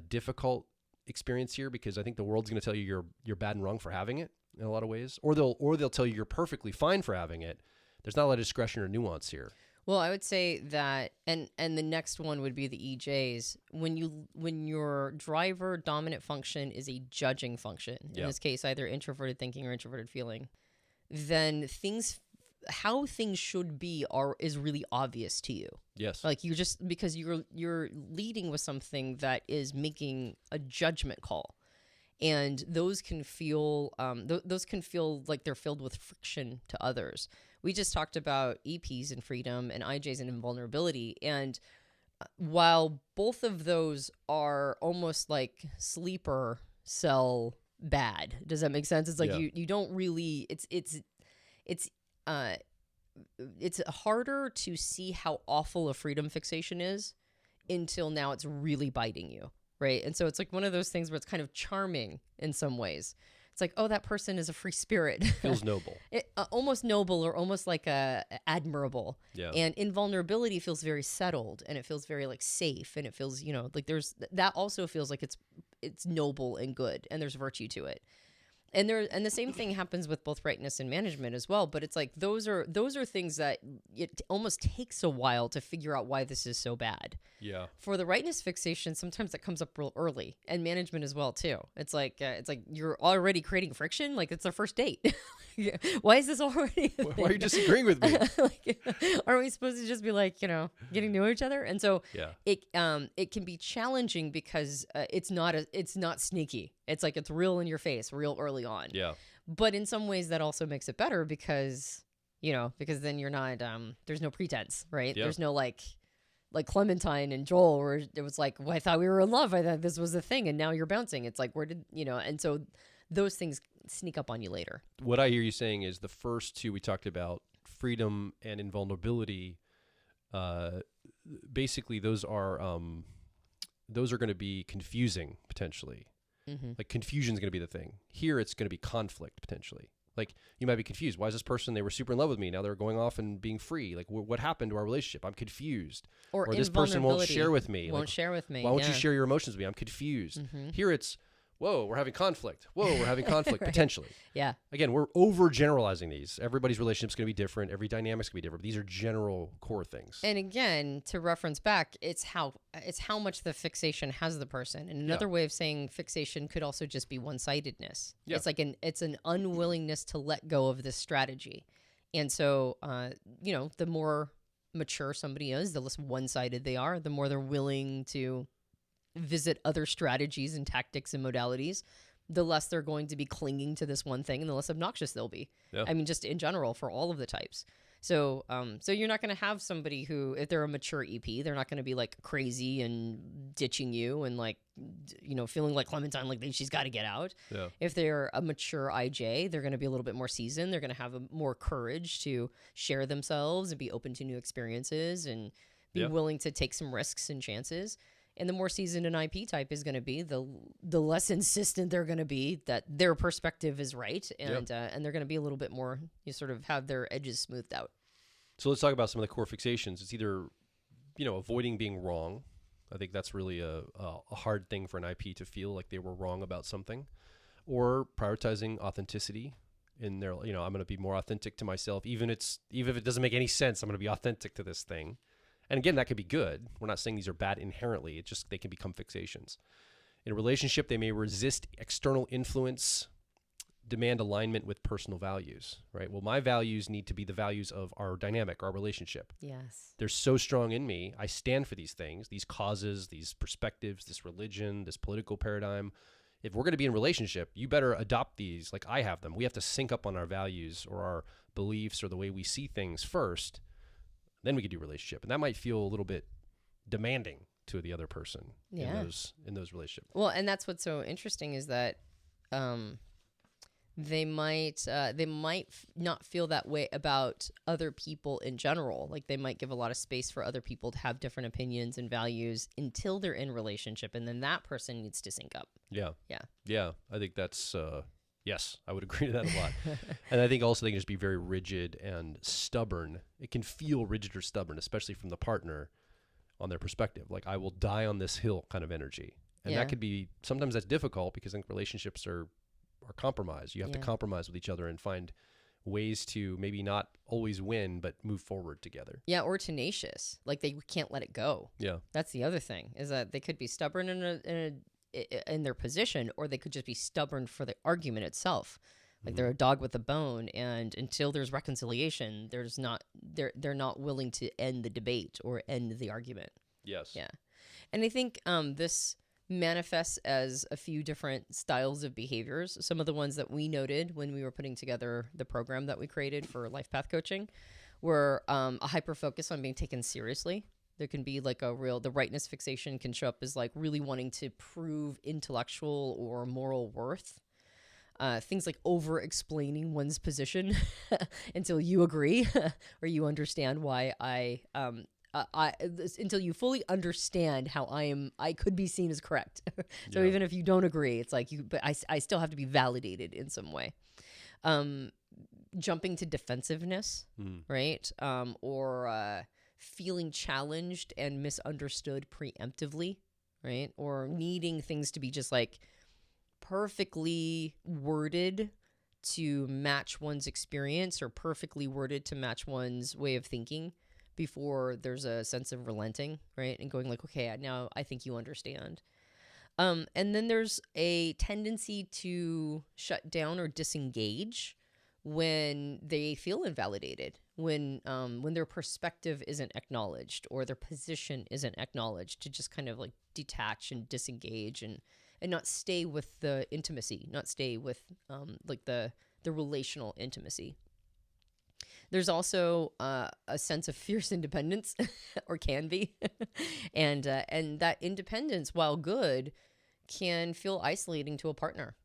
A: difficult experience here, because I think the world's going to tell you you're bad and wrong for having it in a lot of ways, or they'll tell you you're perfectly fine for having it. There's not a lot of discretion or nuance here.
B: Well, I would say that, and the next one would be the EJs. When your driver dominant function is a judging function, in this case, either introverted thinking or introverted feeling, then how things should be is really obvious to you.
A: Yes.
B: Like because you're leading with something that is making a judgment call. And those can feel like they're filled with friction to others. We just talked about EPs and freedom and IJs and invulnerability. And while both of those are almost like sleeper cell bad, does that make sense? It's like you don't really. It's harder to see how awful a freedom fixation is until now it's really biting you. Right. And so it's like one of those things where it's kind of charming in some ways. It's like, oh, that person is a free spirit.
A: Feels noble.
B: Almost noble, or almost like admirable.
A: Yeah.
B: And invulnerability feels very settled, and it feels very like safe, and it feels, like that also feels like it's noble and good, and there's virtue to it. And the same thing happens with both rightness and management as well. But it's like those are things that it almost takes a while to figure out why this is so bad.
A: Yeah.
B: For the rightness fixation, sometimes that comes up real early, and management as well too. It's like you're already creating friction. Like it's our first date. Why is this already?
A: Why are you disagreeing with me?
B: Aren't we supposed to just be like getting to know each other? And so it can be challenging because it's not sneaky. It's like it's real in your face, real early on.
A: Yeah.
B: But in some ways, that also makes it better because then you're not there's no pretense, right?
A: Yeah.
B: There's no like Clementine and Joel, where it was like, well, I thought we were in love. I thought this was the thing, and now you're bouncing. It's like, where did and so those things sneak up on you later. What
A: I hear you saying is the first two we talked about, freedom and invulnerability, basically those are going to be confusing potentially. Mm-hmm. Like confusion is going to be the thing. Here it's going to be conflict potentially. Like you might be confused. Why is this person, they were super in love with me, now they're going off and being free? Like what happened to our relationship? I'm confused. Or this person won't share with me.
B: Won't share with me.
A: Why won't you share your emotions with me? I'm confused. Mm-hmm. Here it's, whoa, we're having conflict. Whoa, we're having conflict, right. Potentially.
B: Yeah.
A: Again, we're overgeneralizing these. Everybody's relationship's going to be different. Every dynamic's going to be different. These are general core things.
B: And again, to reference back, it's how much the fixation has the person. And another way of saying fixation could also just be one-sidedness. Yeah. It's like it's an unwillingness to let go of this strategy. And so, the more mature somebody is, the less one-sided they are, the more they're willing to visit other strategies and tactics and modalities, the less they're going to be clinging to this one thing and the less obnoxious they'll be. Yeah. I mean, just in general for all of the types. So you're not going to have somebody who, if they're a mature EP, they're not going to be like crazy and ditching you and like, feeling like Clementine, like she's got to get out. Yeah. If they're a mature IJ, they're going to be a little bit more seasoned. They're going to have more courage to share themselves and be open to new experiences and be willing to take some risks and chances. And the more seasoned an IP type is going to be, the less insistent they're going to be that their perspective is right, and they're going to be a little bit more, you sort of have their edges smoothed out.
A: So let's talk about some of the core fixations. It's either, avoiding being wrong, I think that's really a hard thing for an IP to feel like they were wrong about something, or prioritizing authenticity in their, I'm going to be more authentic to myself, even if it doesn't make any sense, I'm going to be authentic to this thing. And again, that could be good. We're not saying these are bad inherently. It's just they can become fixations. In a relationship, they may resist external influence, demand alignment with personal values, right? Well, my values need to be the values of our dynamic, our relationship.
B: Yes.
A: They're so strong in me. I stand for these things, these causes, these perspectives, this religion, this political paradigm. If we're going to be in a relationship, you better adopt these like I have them. We have to sync up on our values or our beliefs or the way we see things first. Then we could do relationship. And that might feel a little bit demanding to the other person in those relationships.
B: Well, and that's what's so interesting is that they might not feel that way about other people in general. Like they might give a lot of space for other people to have different opinions and values until they're in relationship, and then that person needs to sync up.
A: Yeah. I think that's yes, I would agree to that a lot. And I think also they can just be very rigid and stubborn. It can feel rigid or stubborn, especially from the partner on their perspective. Like I will die on this hill kind of energy. And that could be, sometimes that's difficult because I think relationships are compromised. You have to compromise with each other and find ways to maybe not always win, but move forward together.
B: Yeah, or tenacious. Like they can't let it go.
A: Yeah.
B: That's the other thing, is that they could be stubborn in their position, or they could just be stubborn for the argument itself. Like they're a dog with a bone, and until there's reconciliation, they're not willing to end the debate or end the argument.
A: Yes.
B: Yeah. And I think this manifests as a few different styles of behaviors. Some of the ones that we noted when we were putting together the program that we created for life path coaching were a hyper focus on being taken seriously. There can be like the rightness fixation can show up as like really wanting to prove intellectual or moral worth. Things like over explaining one's position until you agree or you understand why until you fully understand how I could be seen as correct. So even if you don't agree, it's like but I still have to be validated in some way. Jumping to defensiveness, right? Or feeling challenged and misunderstood preemptively, right? Or needing things to be just like perfectly worded to match one's experience or perfectly worded to match one's way of thinking before there's a sense of relenting, right? And going like, okay, now I think you understand. And then there's a tendency to shut down or disengage when they feel invalidated, when their perspective isn't acknowledged or their position isn't acknowledged, to just kind of like detach and disengage and not stay with the intimacy, not stay with like the relational intimacy. There's also a sense of fierce independence, or can be, and that independence, while good, can feel isolating to a partner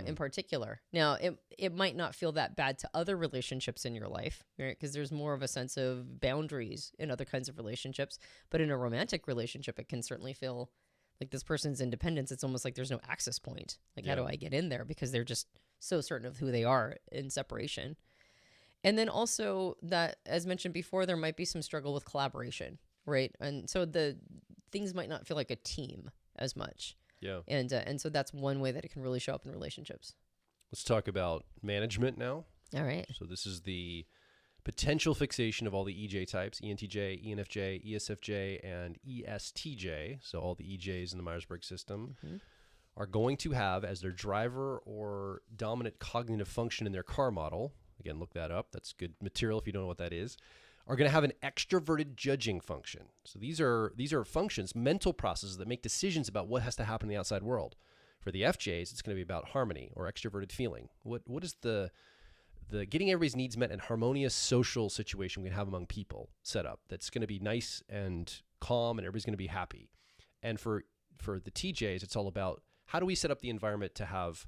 B: in particular. Now, it might not feel that bad to other relationships in your life, right? Because there's more of a sense of boundaries in other kinds of relationships. But in a romantic relationship, it can certainly feel like this person's independence. It's almost like there's no access point. Like, how do I get in there? Because they're just so certain of who they are in separation. And then also that, as mentioned before, there might be some struggle with collaboration, right? And so the things might not feel like a team as much.
A: Yeah.
B: And so that's one way that it can really show up in relationships.
A: Let's talk about management now.
B: All right.
A: So this is the potential fixation of all the EJ types: ENTJ, ENFJ, ESFJ, and ESTJ. So all the EJs in the Myers-Briggs system are going to have as their driver or dominant cognitive function in their car model. Again, look that up. That's good material if you don't know what that is. Are going to have an extroverted judging function. So these are functions, mental processes that make decisions about what has to happen in the outside world. For the FJs, it's going to be about harmony or extroverted feeling. What is the getting everybody's needs met and harmonious social situation we can have among people set up that's going to be nice and calm and everybody's going to be happy. And for the TJs, it's all about how do we set up the environment to have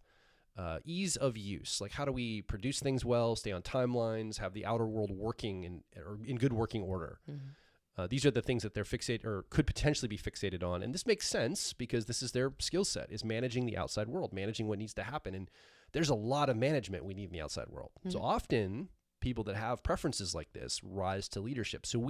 A: ease of use. Like, how do we produce things well, stay on timelines, have the outer world working in good working order? These are the things that they're fixated or could potentially be fixated on. And this makes sense because this is their skill set, is managing the outside world, managing what needs to happen. And there's a lot of management we need in the outside world. So often people that have preferences like this rise to leadership. So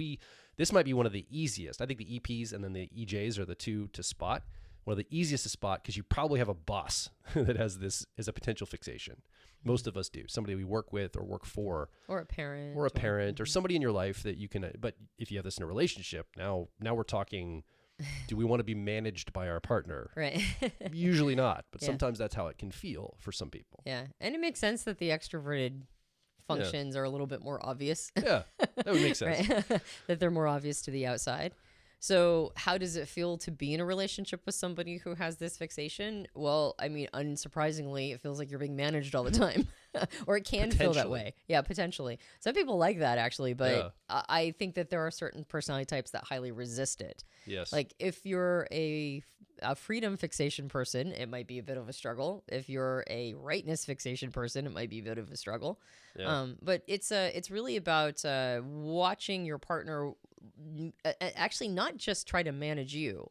A: this might be one of the easiest. I think the EPs and then the EJs are the two to spot. One of the easiest to spot because you probably have a boss that has this as a potential fixation. Most of us do. Somebody we work with or work for.
B: Or a parent.
A: Or somebody in your life that you can, but if you have this in a relationship, now we're talking, do we want to be managed by our partner?
B: Right.
A: Usually not, but sometimes that's how it can feel for some people.
B: Yeah. And it makes sense that the extroverted functions are a little bit more obvious.
A: Yeah, that would make sense.
B: Right? That they're more obvious to the outside. So how does it feel to be in a relationship with somebody who has this fixation? Well, I mean, unsurprisingly, it feels like you're being managed all the time. Or it can feel that way. Yeah, potentially. Some people like that, actually, but I think that there are certain personality types that highly resist it.
A: Yes.
B: Like if you're a freedom fixation person, it might be a bit of a struggle. If you're a rightness fixation person, it might be a bit of a struggle.
A: Yeah.
B: But it's really about watching your partner actually not just try to manage you.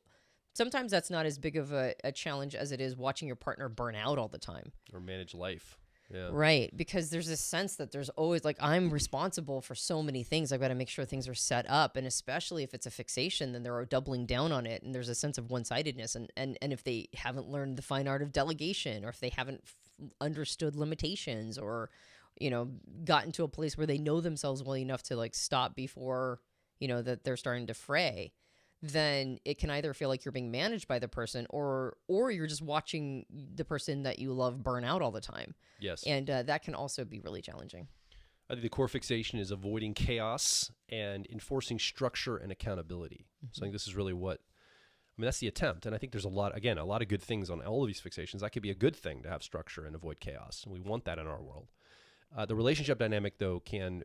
B: Sometimes that's not as big of a challenge as it is watching your partner burn out all the time.
A: Or manage life. Yeah.
B: Right. Because there's this sense that there's always like, I'm responsible for so many things. I've got to make sure things are set up. And especially if it's a fixation, then they're doubling down on it. And there's a sense of one-sidedness. And if they haven't learned the fine art of delegation, or if they haven't understood limitations, or, gotten to a place where they know themselves well enough to like stop before, that they're starting to fray, then it can either feel like you're being managed by the person or you're just watching the person that you love burn out all the time.
A: Yes.
B: And that can also be really challenging.
A: I think the core fixation is avoiding chaos and enforcing structure and accountability. So I think this is really that's the attempt. And I think there's a lot of good things on all of these fixations. That could be a good thing to have structure and avoid chaos. And we want that in our world. The relationship dynamic, though, can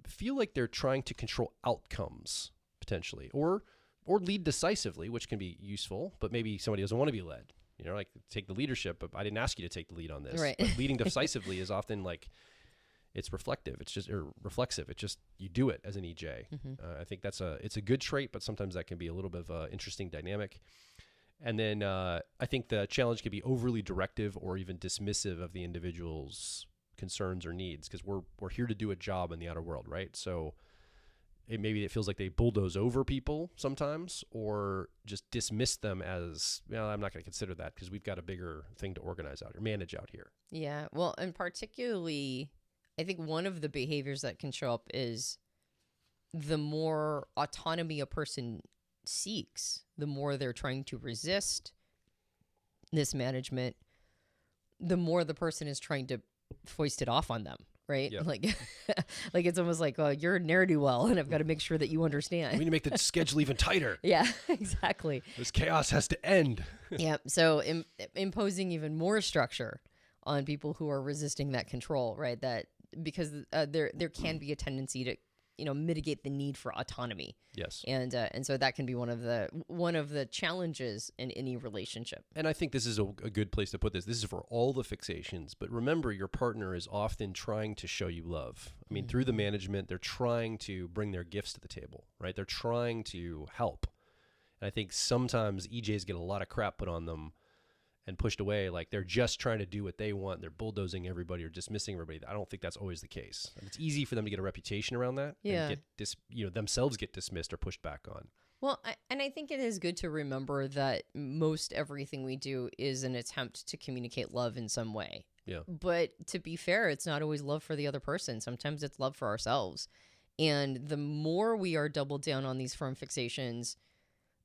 A: feel like they're trying to control outcomes potentially, or lead decisively, which can be useful, but maybe somebody doesn't want to be led. Like take the leadership, but I didn't ask you to take the lead on this.
B: Right.
A: But leading decisively is often like it's reflective. It's just reflexive. It's just you do it as an EJ. I think it's a good trait, but sometimes that can be a little bit of an interesting dynamic. And then I think the challenge can be overly directive or even dismissive of the individual's concerns or needs, because we're here to do a job in the outer world, right? So maybe it feels like they bulldoze over people sometimes, or just dismiss them as, I'm not going to consider that because we've got a bigger thing to organize out here, manage out here.
B: Yeah. Well, and particularly, I think one of the behaviors that can show up is the more autonomy a person seeks, the more they're trying to resist this management, the more the person is trying to foist it off on them. Right?
A: Yep.
B: Like it's almost like, you're a ne'er-do-well, and I've got to make sure that you understand.
A: We need to make the schedule even tighter.
B: Yeah, exactly.
A: This chaos has to end.
B: Yeah. So imposing even more structure on people who are resisting that control, right? That because there can be a tendency to mitigate the need for autonomy.
A: Yes.
B: And so that can be one of the challenges in any relationship.
A: And I think this is a good place to put this. This is for all the fixations, but remember, your partner is often trying to show you love. I mean, through the management, they're trying to bring their gifts to the table, right? They're trying to help. And I think sometimes EJs get a lot of crap put on them and pushed away, like they're just trying to do what they want. They're bulldozing everybody or dismissing everybody. I don't think that's always the case. And it's easy for them to get a reputation around that.
B: Yeah.
A: And get themselves get dismissed or pushed back on.
B: Well, I think it is good to remember that most everything we do is an attempt to communicate love in some way.
A: Yeah.
B: But to be fair, it's not always love for the other person. Sometimes it's love for ourselves. And the more we are doubled down on these firm fixations,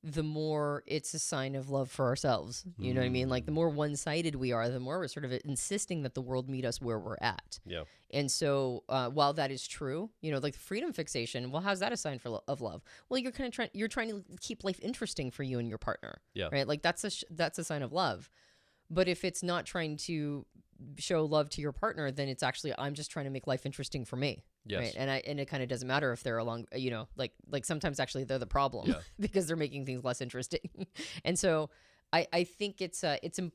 B: the more it's a sign of love for ourselves. You know what I mean? Like the more one-sided we are, the more we're sort of insisting that the world meet us where we're at.
A: Yeah.
B: And so while that is true, like the freedom fixation, well, how's that a sign of love? Well, you're kind of you're trying to keep life interesting for you and your partner. Yeah. Right? Like that's a sign of love. But if it's not trying to show love to your partner, then it's actually, I'm just trying to make life interesting for me.
A: Yes.
B: Right. And it kind of doesn't matter if they're along, like sometimes actually they're the problem because they're making things less interesting. And so I think it's the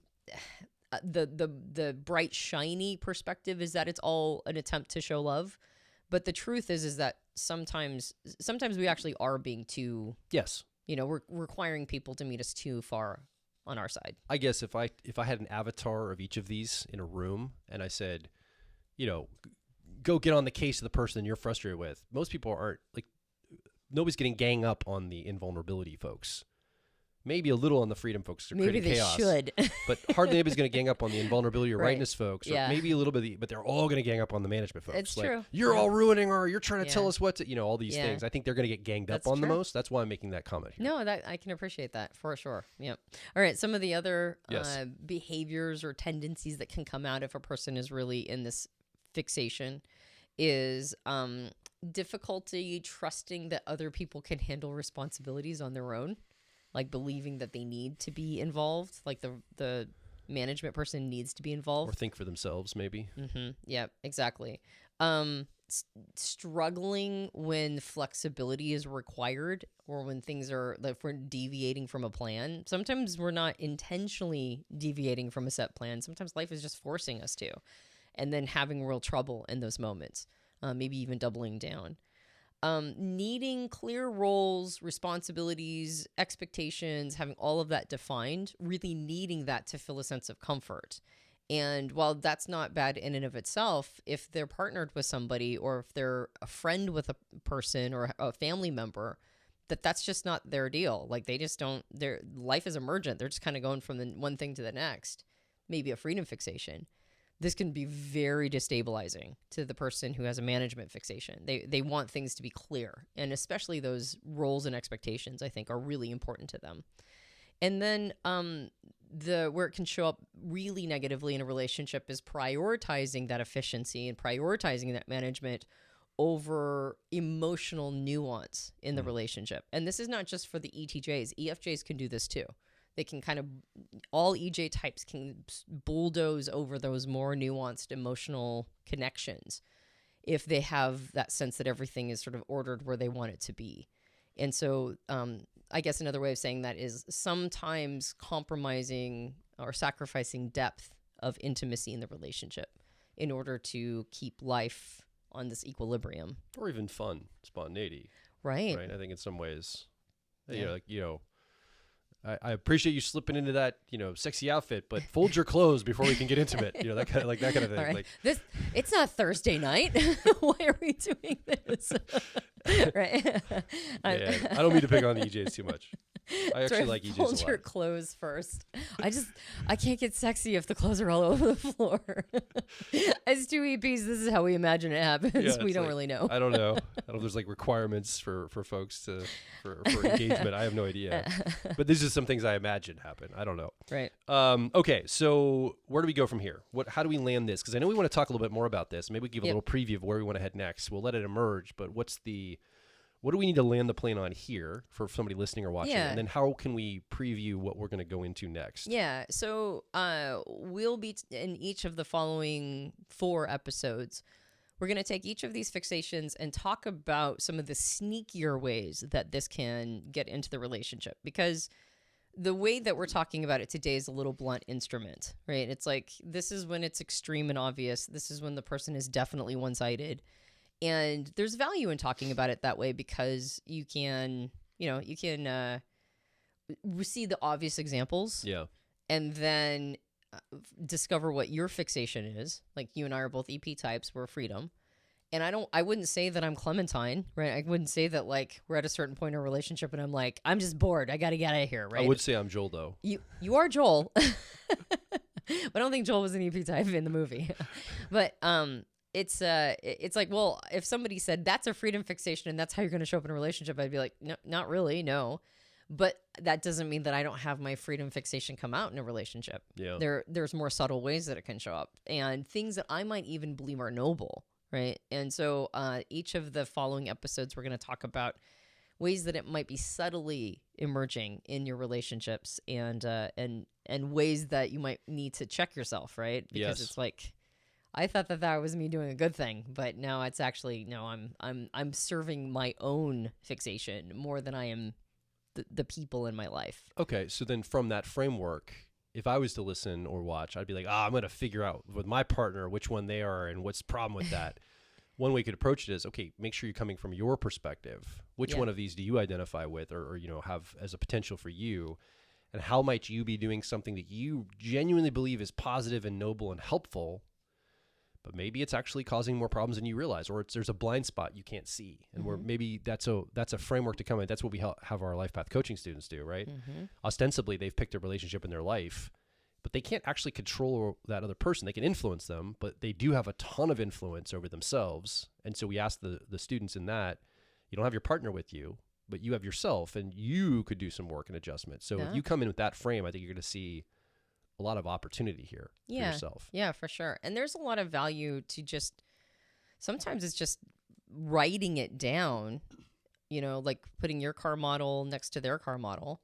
B: bright, shiny perspective is that it's all an attempt to show love. But the truth is that sometimes we actually are being too, we're requiring people to meet us too far on our side.
A: I guess if I had an avatar of each of these in a room and I said, go get on the case of the person you're frustrated with. Most people aren't like, nobody's getting gang up on the invulnerability folks. Maybe a little on the freedom folks.
B: Maybe they
A: chaos,
B: should.
A: but hardly anybody's going to gang up on the invulnerability or
B: Right.
A: rightness folks. Or
B: Yeah.
A: maybe a little bit, but they're all going to gang up on the management folks.
B: It's
A: like,
B: true.
A: You're
B: Yeah.
A: all ruining her. You're trying to
B: Yeah.
A: tell us what to, all these
B: Yeah.
A: things. I think they're going to get ganged
B: That's
A: up on the
B: true.
A: most. That's why I'm making that comment here.
B: No, that I can appreciate that for sure. Yep. All right. Some of the other
A: Yes.
B: behaviors or tendencies that can come out if a person is really in this fixation is difficulty trusting that other people can handle responsibilities on their own, like believing that they need to be involved, like the management person needs to be involved.
A: Or think for themselves, maybe.
B: Mm-hmm. Yeah, exactly. Struggling when flexibility is required or when things are, like, if we're deviating from a plan. Sometimes we're not intentionally deviating from a set plan. Sometimes life is just forcing us to, and then having real trouble in those moments, maybe even doubling down. Needing clear roles, responsibilities, expectations, having all of that defined, really needing that to feel a sense of comfort. And while that's not bad in and of itself, if they're partnered with somebody or if they're a friend with a person or a family member, that's just not their deal. Like they just don't, their life is emergent. They're just kind of going from the one thing to the next, maybe a freedom fixation. This can be very destabilizing to the person who has a management fixation. They want things to be clear, and especially those roles and expectations, I think, are really important to them. And then where it can show up really negatively in a relationship is prioritizing that efficiency and prioritizing that management over emotional nuance in the relationship. And this is not just for the ETJs. EFJs can do this too. They can kind of, all EJ types can bulldoze over those more nuanced emotional connections if they have that sense that everything is sort of ordered where they want it to be. And so I guess another way of saying that is sometimes compromising or sacrificing depth of intimacy in the relationship in order to keep life on this equilibrium.
A: Or even fun, spontaneity.
B: Right.
A: Right. I think in some ways,
B: Yeah.
A: I appreciate you slipping into that, sexy outfit, but fold your clothes before we can get intimate. That kind of thing.
B: All right.
A: Like,
B: It's not Thursday night. Why are we doing this? Right.
A: yeah, I don't mean to pick on the EJs too much. I actually like EJs a
B: Fold your
A: lot.
B: clothes first. I can't get sexy if the clothes are all over the floor. As two EPs, this is how we imagine it happens.
A: Yeah,
B: We
A: it's
B: don't
A: like,
B: really know.
A: I don't know. I don't know if there's like requirements for folks for engagement. I have no idea. But these are some things I imagine happen. I don't know.
B: Right.
A: Okay, so where do we go from here? How do we land this? Because I know we want to talk a little bit more about this. Maybe we give a
B: Yep.
A: little preview of where we want to head next. We'll let it emerge. But what do we need to land the plane on here for somebody listening or watching?
B: Yeah.
A: And then how can we preview what we're going to go into next?
B: Yeah. So we'll be in each of the following 4 episodes. We're going to take each of these fixations and talk about some of the sneakier ways that this can get into the relationship, because the way that we're talking about it today is a little blunt instrument, right? It's like, this is when it's extreme and obvious. This is when the person is definitely one-sided. And there's value in talking about it that way because you can see the obvious examples.
A: Yeah.
B: And then discover what your fixation is. Like, you and I are both EP types. We're freedom. And I wouldn't say that I'm Clementine, right? I wouldn't say that, like, we're at a certain point in a relationship and I'm like, I'm just bored. I got to get out of here, right?
A: I would say I'm Joel, though.
B: You are Joel. But I don't think Joel was an EP type in the movie. But it's like, well, if somebody said that's a freedom fixation and that's how you're going to show up in a relationship, I'd be like, no, not really, no. But that doesn't mean that I don't have my freedom fixation come out in a relationship.
A: Yeah.
B: There's more subtle ways that it can show up, and things that I might even believe are noble, right? And so each of the following episodes, we're going to talk about ways that it might be subtly emerging in your relationships, and ways that you might need to check yourself, right? Because it's like, I thought that was me doing a good thing, but now it's actually, no, I'm serving my own fixation more than I am the people in my life.
A: Okay, so then from that framework, if I was to listen or watch, I'd be like, I'm going to figure out with my partner which one they are and what's the problem with that. One way you could approach it is, okay, make sure you're coming from your perspective. Which one of these do you identify with or have as a potential for you? And how might you be doing something that you genuinely believe is positive and noble and helpful, but maybe it's actually causing more problems than you realize, or there's a blind spot you can't see. And where maybe that's a framework to come in. That's what we have our life path coaching students do, right? Ostensibly, they've picked a relationship in their life, but they can't actually control that other person. They can influence them, but they do have a ton of influence over themselves. And so we ask the students in that, you don't have your partner with you, but you have yourself, and you could do some work and adjustment. So if you come in with that frame, I think you're going to see a lot of opportunity here for yourself.
B: Yeah, for sure. And there's a lot of value to just, sometimes it's just writing it down, you know, like putting your car model next to their car model,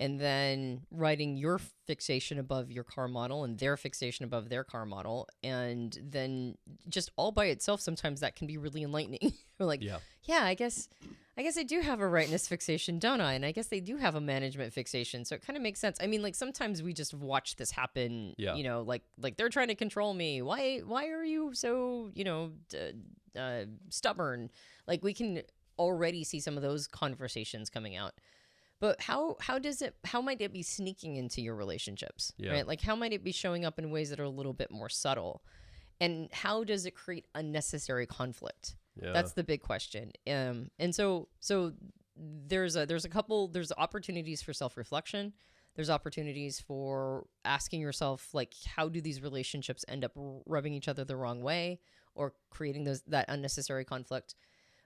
B: and then writing your fixation above your car model and their fixation above their car model. And then just all by itself, sometimes that can be really enlightening. We're like, I guess I do have a rightness fixation, don't I? And I guess they do have a management fixation. So it kind of makes sense. I mean, like sometimes we just watch this happen, you know, like they're trying to control me. Why are you so, you know, stubborn? Like we can already see some of those conversations coming out. But how might it be sneaking into your relationships, right? Like how might it be showing up in ways that are a little bit more subtle? And how does it create unnecessary conflict? Yeah. That's the big question. And so there's opportunities for self-reflection. There's opportunities for asking yourself, like, how do these relationships end up rubbing each other the wrong way or creating that unnecessary conflict?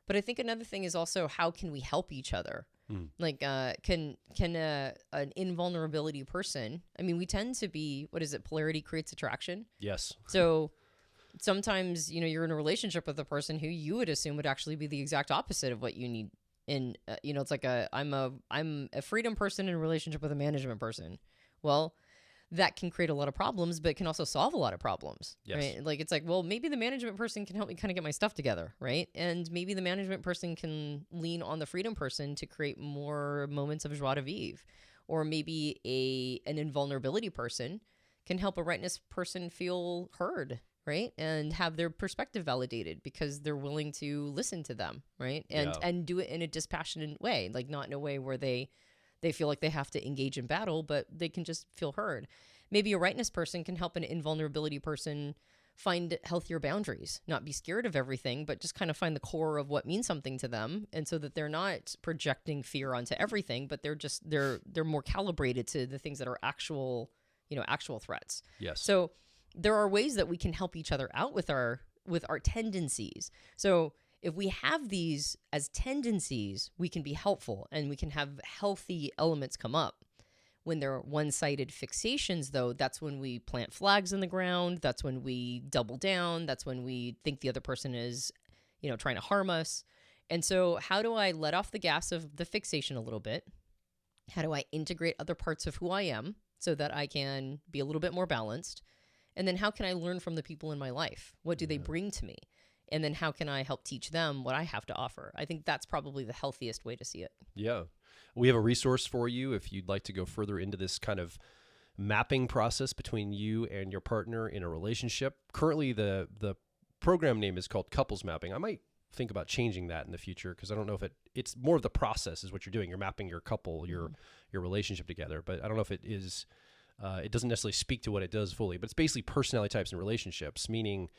B: But I think another thing is also, how can we help each other? Like, can an invulnerability person, I mean, we tend to be, what is it? Polarity creates attraction. Yes. So sometimes, you know, you're in a relationship with a person who you would assume would actually be the exact opposite of what you need. And, you know, it's like I'm a freedom person in a relationship with a management person. Well, that can create a lot of problems, but it can also solve a lot of problems, right? Like, it's like, well, maybe the management person can help me kind of get my stuff together, right? And maybe the management person can lean on the freedom person to create more moments of joie de vivre. Or maybe an invulnerability person can help a rightness person feel heard, right? And have their perspective validated because they're willing to listen to them, right? And do it in a dispassionate way, like not in a way where they feel like they have to engage in battle, but they can just feel heard. Maybe a rightness person can help an invulnerability person find healthier boundaries, not be scared of everything, but just kind of find the core of what means something to them. And so that they're not projecting fear onto everything, but they're more calibrated to the things that are actual threats. Yes. So there are ways that we can help each other out with our tendencies. So if we have these as tendencies, we can be helpful and we can have healthy elements come up. When they're one-sided fixations, though, that's when we plant flags in the ground. That's when we double down. That's when we think the other person is, you know, trying to harm us. And so how do I let off the gas of the fixation a little bit? How do I integrate other parts of who I am so that I can be a little bit more balanced? And then how can I learn from the people in my life? What do they bring to me? And then how can I help teach them what I have to offer? I think that's probably the healthiest way to see it.
A: Yeah. We have a resource for you if you'd like to go further into this kind of mapping process between you and your partner in a relationship. Currently, the program name is called Couples Mapping. I might think about changing that in the future because I don't know if it's more of the process is what you're doing. You're mapping your couple, your relationship together. But I don't know if it is, it doesn't necessarily speak to what it does fully. But it's basically personality types and relationships, meaning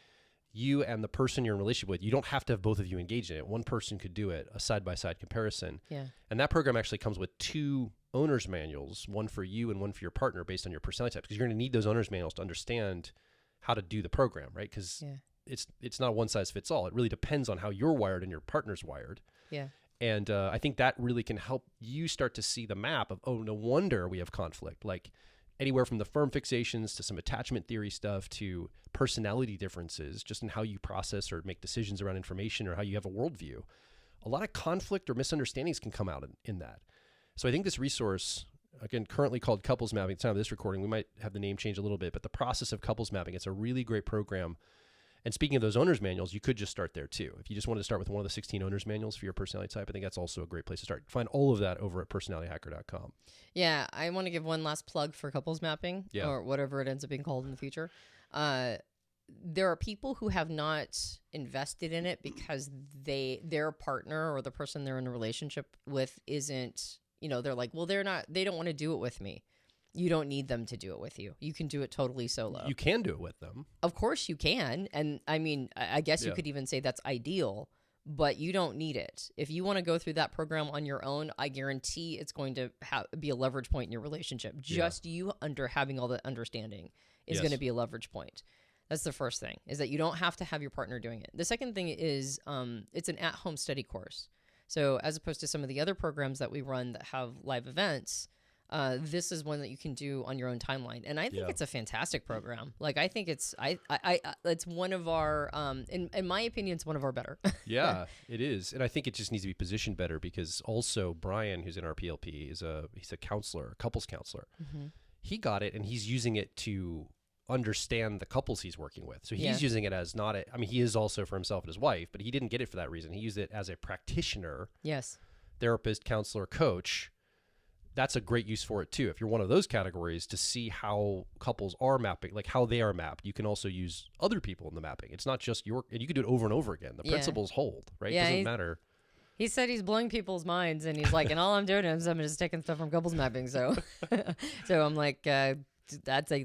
A: you and the person you're in a relationship with, you don't have to have both of you engaged in it. One person could do it, a side-by-side comparison. Yeah. And that program actually comes with 2 owner's manuals, one for you and one for your partner based on your personality types, because you're going to need those owner's manuals to understand how to do the program, right? Because it's not one size fits all. It really depends on how you're wired and your partner's wired. Yeah. And I think that really can help you start to see the map of, oh, no wonder we have conflict. Like, anywhere from the firm fixations to some attachment theory stuff to personality differences, just in how you process or make decisions around information or how you have a worldview. A lot of conflict or misunderstandings can come out in that. So I think this resource, again, currently called Couples Mapping, at the time of this recording, we might have the name change a little bit, but the process of Couples Mapping, it's a really great program. And speaking of those owner's manuals, you could just start there too. If you just wanted to start with one of the 16 owner's manuals for your personality type, I think that's also a great place to start. Find all of that over at personalityhacker.com.
B: Yeah, I want to give one last plug for Couples Mapping, or whatever it ends up being called in the future. There are people who have not invested in it because their partner or the person they're in a relationship with isn't, you know, they're like, well, they don't want to do it with me. You don't need them to do it with you. You can do it totally solo.
A: You can do it with them.
B: Of course you can. And I mean, I guess you could even say that's ideal, but you don't need it. If you want to go through that program on your own, I guarantee it's going to be a leverage point in your relationship. Just you having all the understanding is going to be a leverage point. That's the first thing, is that you don't have to have your partner doing it. The second thing is it's an at-home study course. So as opposed to some of the other programs that we run that have live events, this is one that you can do on your own timeline. And I think it's a fantastic program. Like, I think it's one of our, in my opinion, it's one of our better.
A: Yeah, it is. And I think it just needs to be positioned better, because also Brian, who's in our PLP, he's a counselor, a couples counselor. Mm-hmm. He got it, and he's using it to understand the couples he's working with. So he's using it as he is also for himself and his wife, but he didn't get it for that reason. He used it as a practitioner, therapist, counselor, coach. That's a great use for it too. If you're one of those categories, to see how couples are mapping, like how they are mapped, you can also use other people in the mapping. It's not just and you can do it over and over again. The principles hold, right? It doesn't matter.
B: He said he's blowing people's minds, and he's like, and all I'm doing is I'm just taking stuff from couples mapping. So, so I'm like, I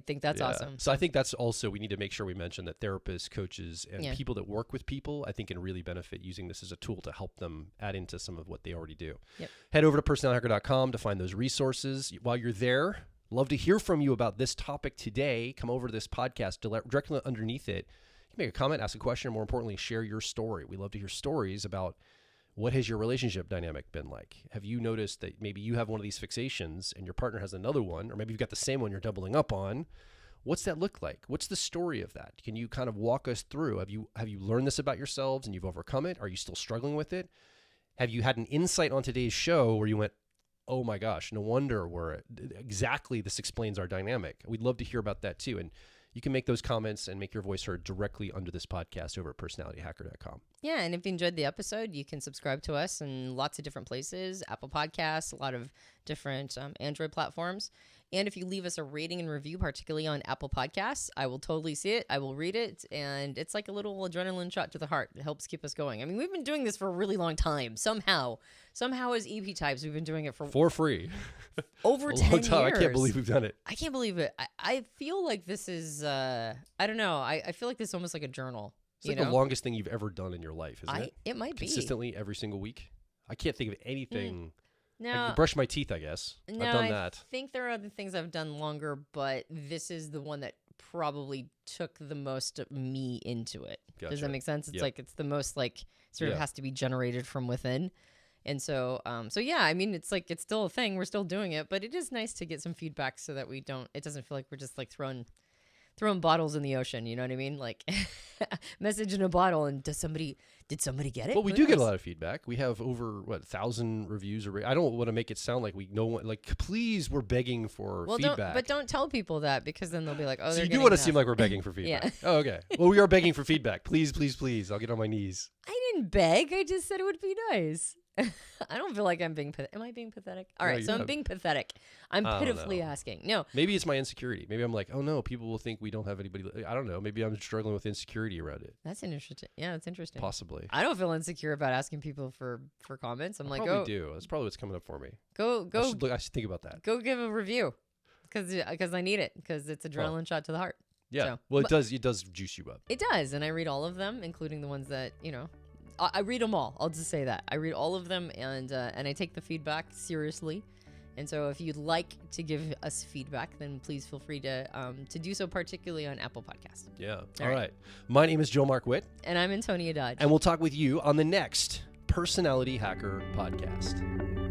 B: think that's awesome.
A: So I think that's also, we need to make sure we mention that therapists, coaches, and people that work with people, I think, can really benefit using this as a tool to help them add into some of what they already do. Yep. Head over to personalityhacker.com to find those resources. While you're there, love to hear from you about this topic today. Come over to this podcast, directly underneath it. You can make a comment, ask a question, and more importantly, share your story. We love to hear stories about what has your relationship dynamic been like? Have you noticed that maybe you have one of these fixations and your partner has another one, or maybe you've got the same one you're doubling up on? What's that look like? What's the story of that? Can you kind of walk us through? Have you learned this about yourselves and you've overcome it? Are you still struggling with it? Have you had an insight on today's show where you went, oh my gosh, no wonder exactly this explains our dynamic? We'd love to hear about that too. And you can make those comments and make your voice heard directly under this podcast over at personalityhacker.com.
B: Yeah, and if you enjoyed the episode, you can subscribe to us in lots of different places, Apple Podcasts, a lot of different Android platforms. And if you leave us a rating and review, particularly on Apple Podcasts, I will totally see it. I will read it. And it's like a little adrenaline shot to the heart. It helps keep us going. I mean, we've been doing this for a really long time. Somehow as EP types, we've been doing it for free. Over 10 years.
A: I can't believe we've done it.
B: I can't believe it. I feel like this is, I don't know. I feel like this is almost like a journal.
A: It's like the longest thing you've ever done in your life, isn't it?
B: It might be.
A: Consistently every single week. I can't think of anything.
B: No,
A: I can brush my teeth, I guess.
B: No,
A: I've done that.
B: I think there are other things I've done longer, but this is the one that probably took the most of me into it. Gotcha. Does that make sense? It's like, it's the most like sort of has to be generated from within. And so, yeah, I mean, it's like, it's still a thing. We're still doing it, but it is nice to get some feedback so that it doesn't feel like we're just like throwing bottles in the ocean. You know what I mean? Like message in a bottle. And did somebody get it?
A: Well, we do get a lot of feedback. We have over 1,000 reviews. I don't want to make it sound like please, we're begging for feedback.
B: Don't tell people that, because then they'll be like, oh,
A: so you do want to seem like we're begging for feedback. Oh, okay. Well, we are begging for feedback. Please, please, please. I'll get on my knees.
B: I didn't beg. I just said it would be nice. I don't feel like I'm being pathetic. Am I being pathetic? All right, so I'm being pathetic. I'm pitifully asking. No.
A: Maybe it's my insecurity. Maybe I'm like, oh no, people will think we don't have anybody. I don't know. Maybe I'm struggling with insecurity around it.
B: That's interesting. Yeah, that's interesting.
A: Possibly.
B: I don't feel insecure about asking people for comments. I'm like,
A: probably do. That's probably what's coming up for me.
B: Go.
A: I should think about that.
B: Go give a review, because I need it, because it's adrenaline shot to the heart.
A: Yeah. So, well, it does juice you up.
B: It does, and I read all of them, including the ones that I read them all. I'll just say that. I read all of them, and I take the feedback seriously. And so if you'd like to give us feedback, then please feel free to do so, particularly on Apple Podcasts.
A: Yeah. All right. My name is Joe Mark Witt.
B: And I'm Antonia Dodge.
A: And we'll talk with you on the next Personality Hacker podcast.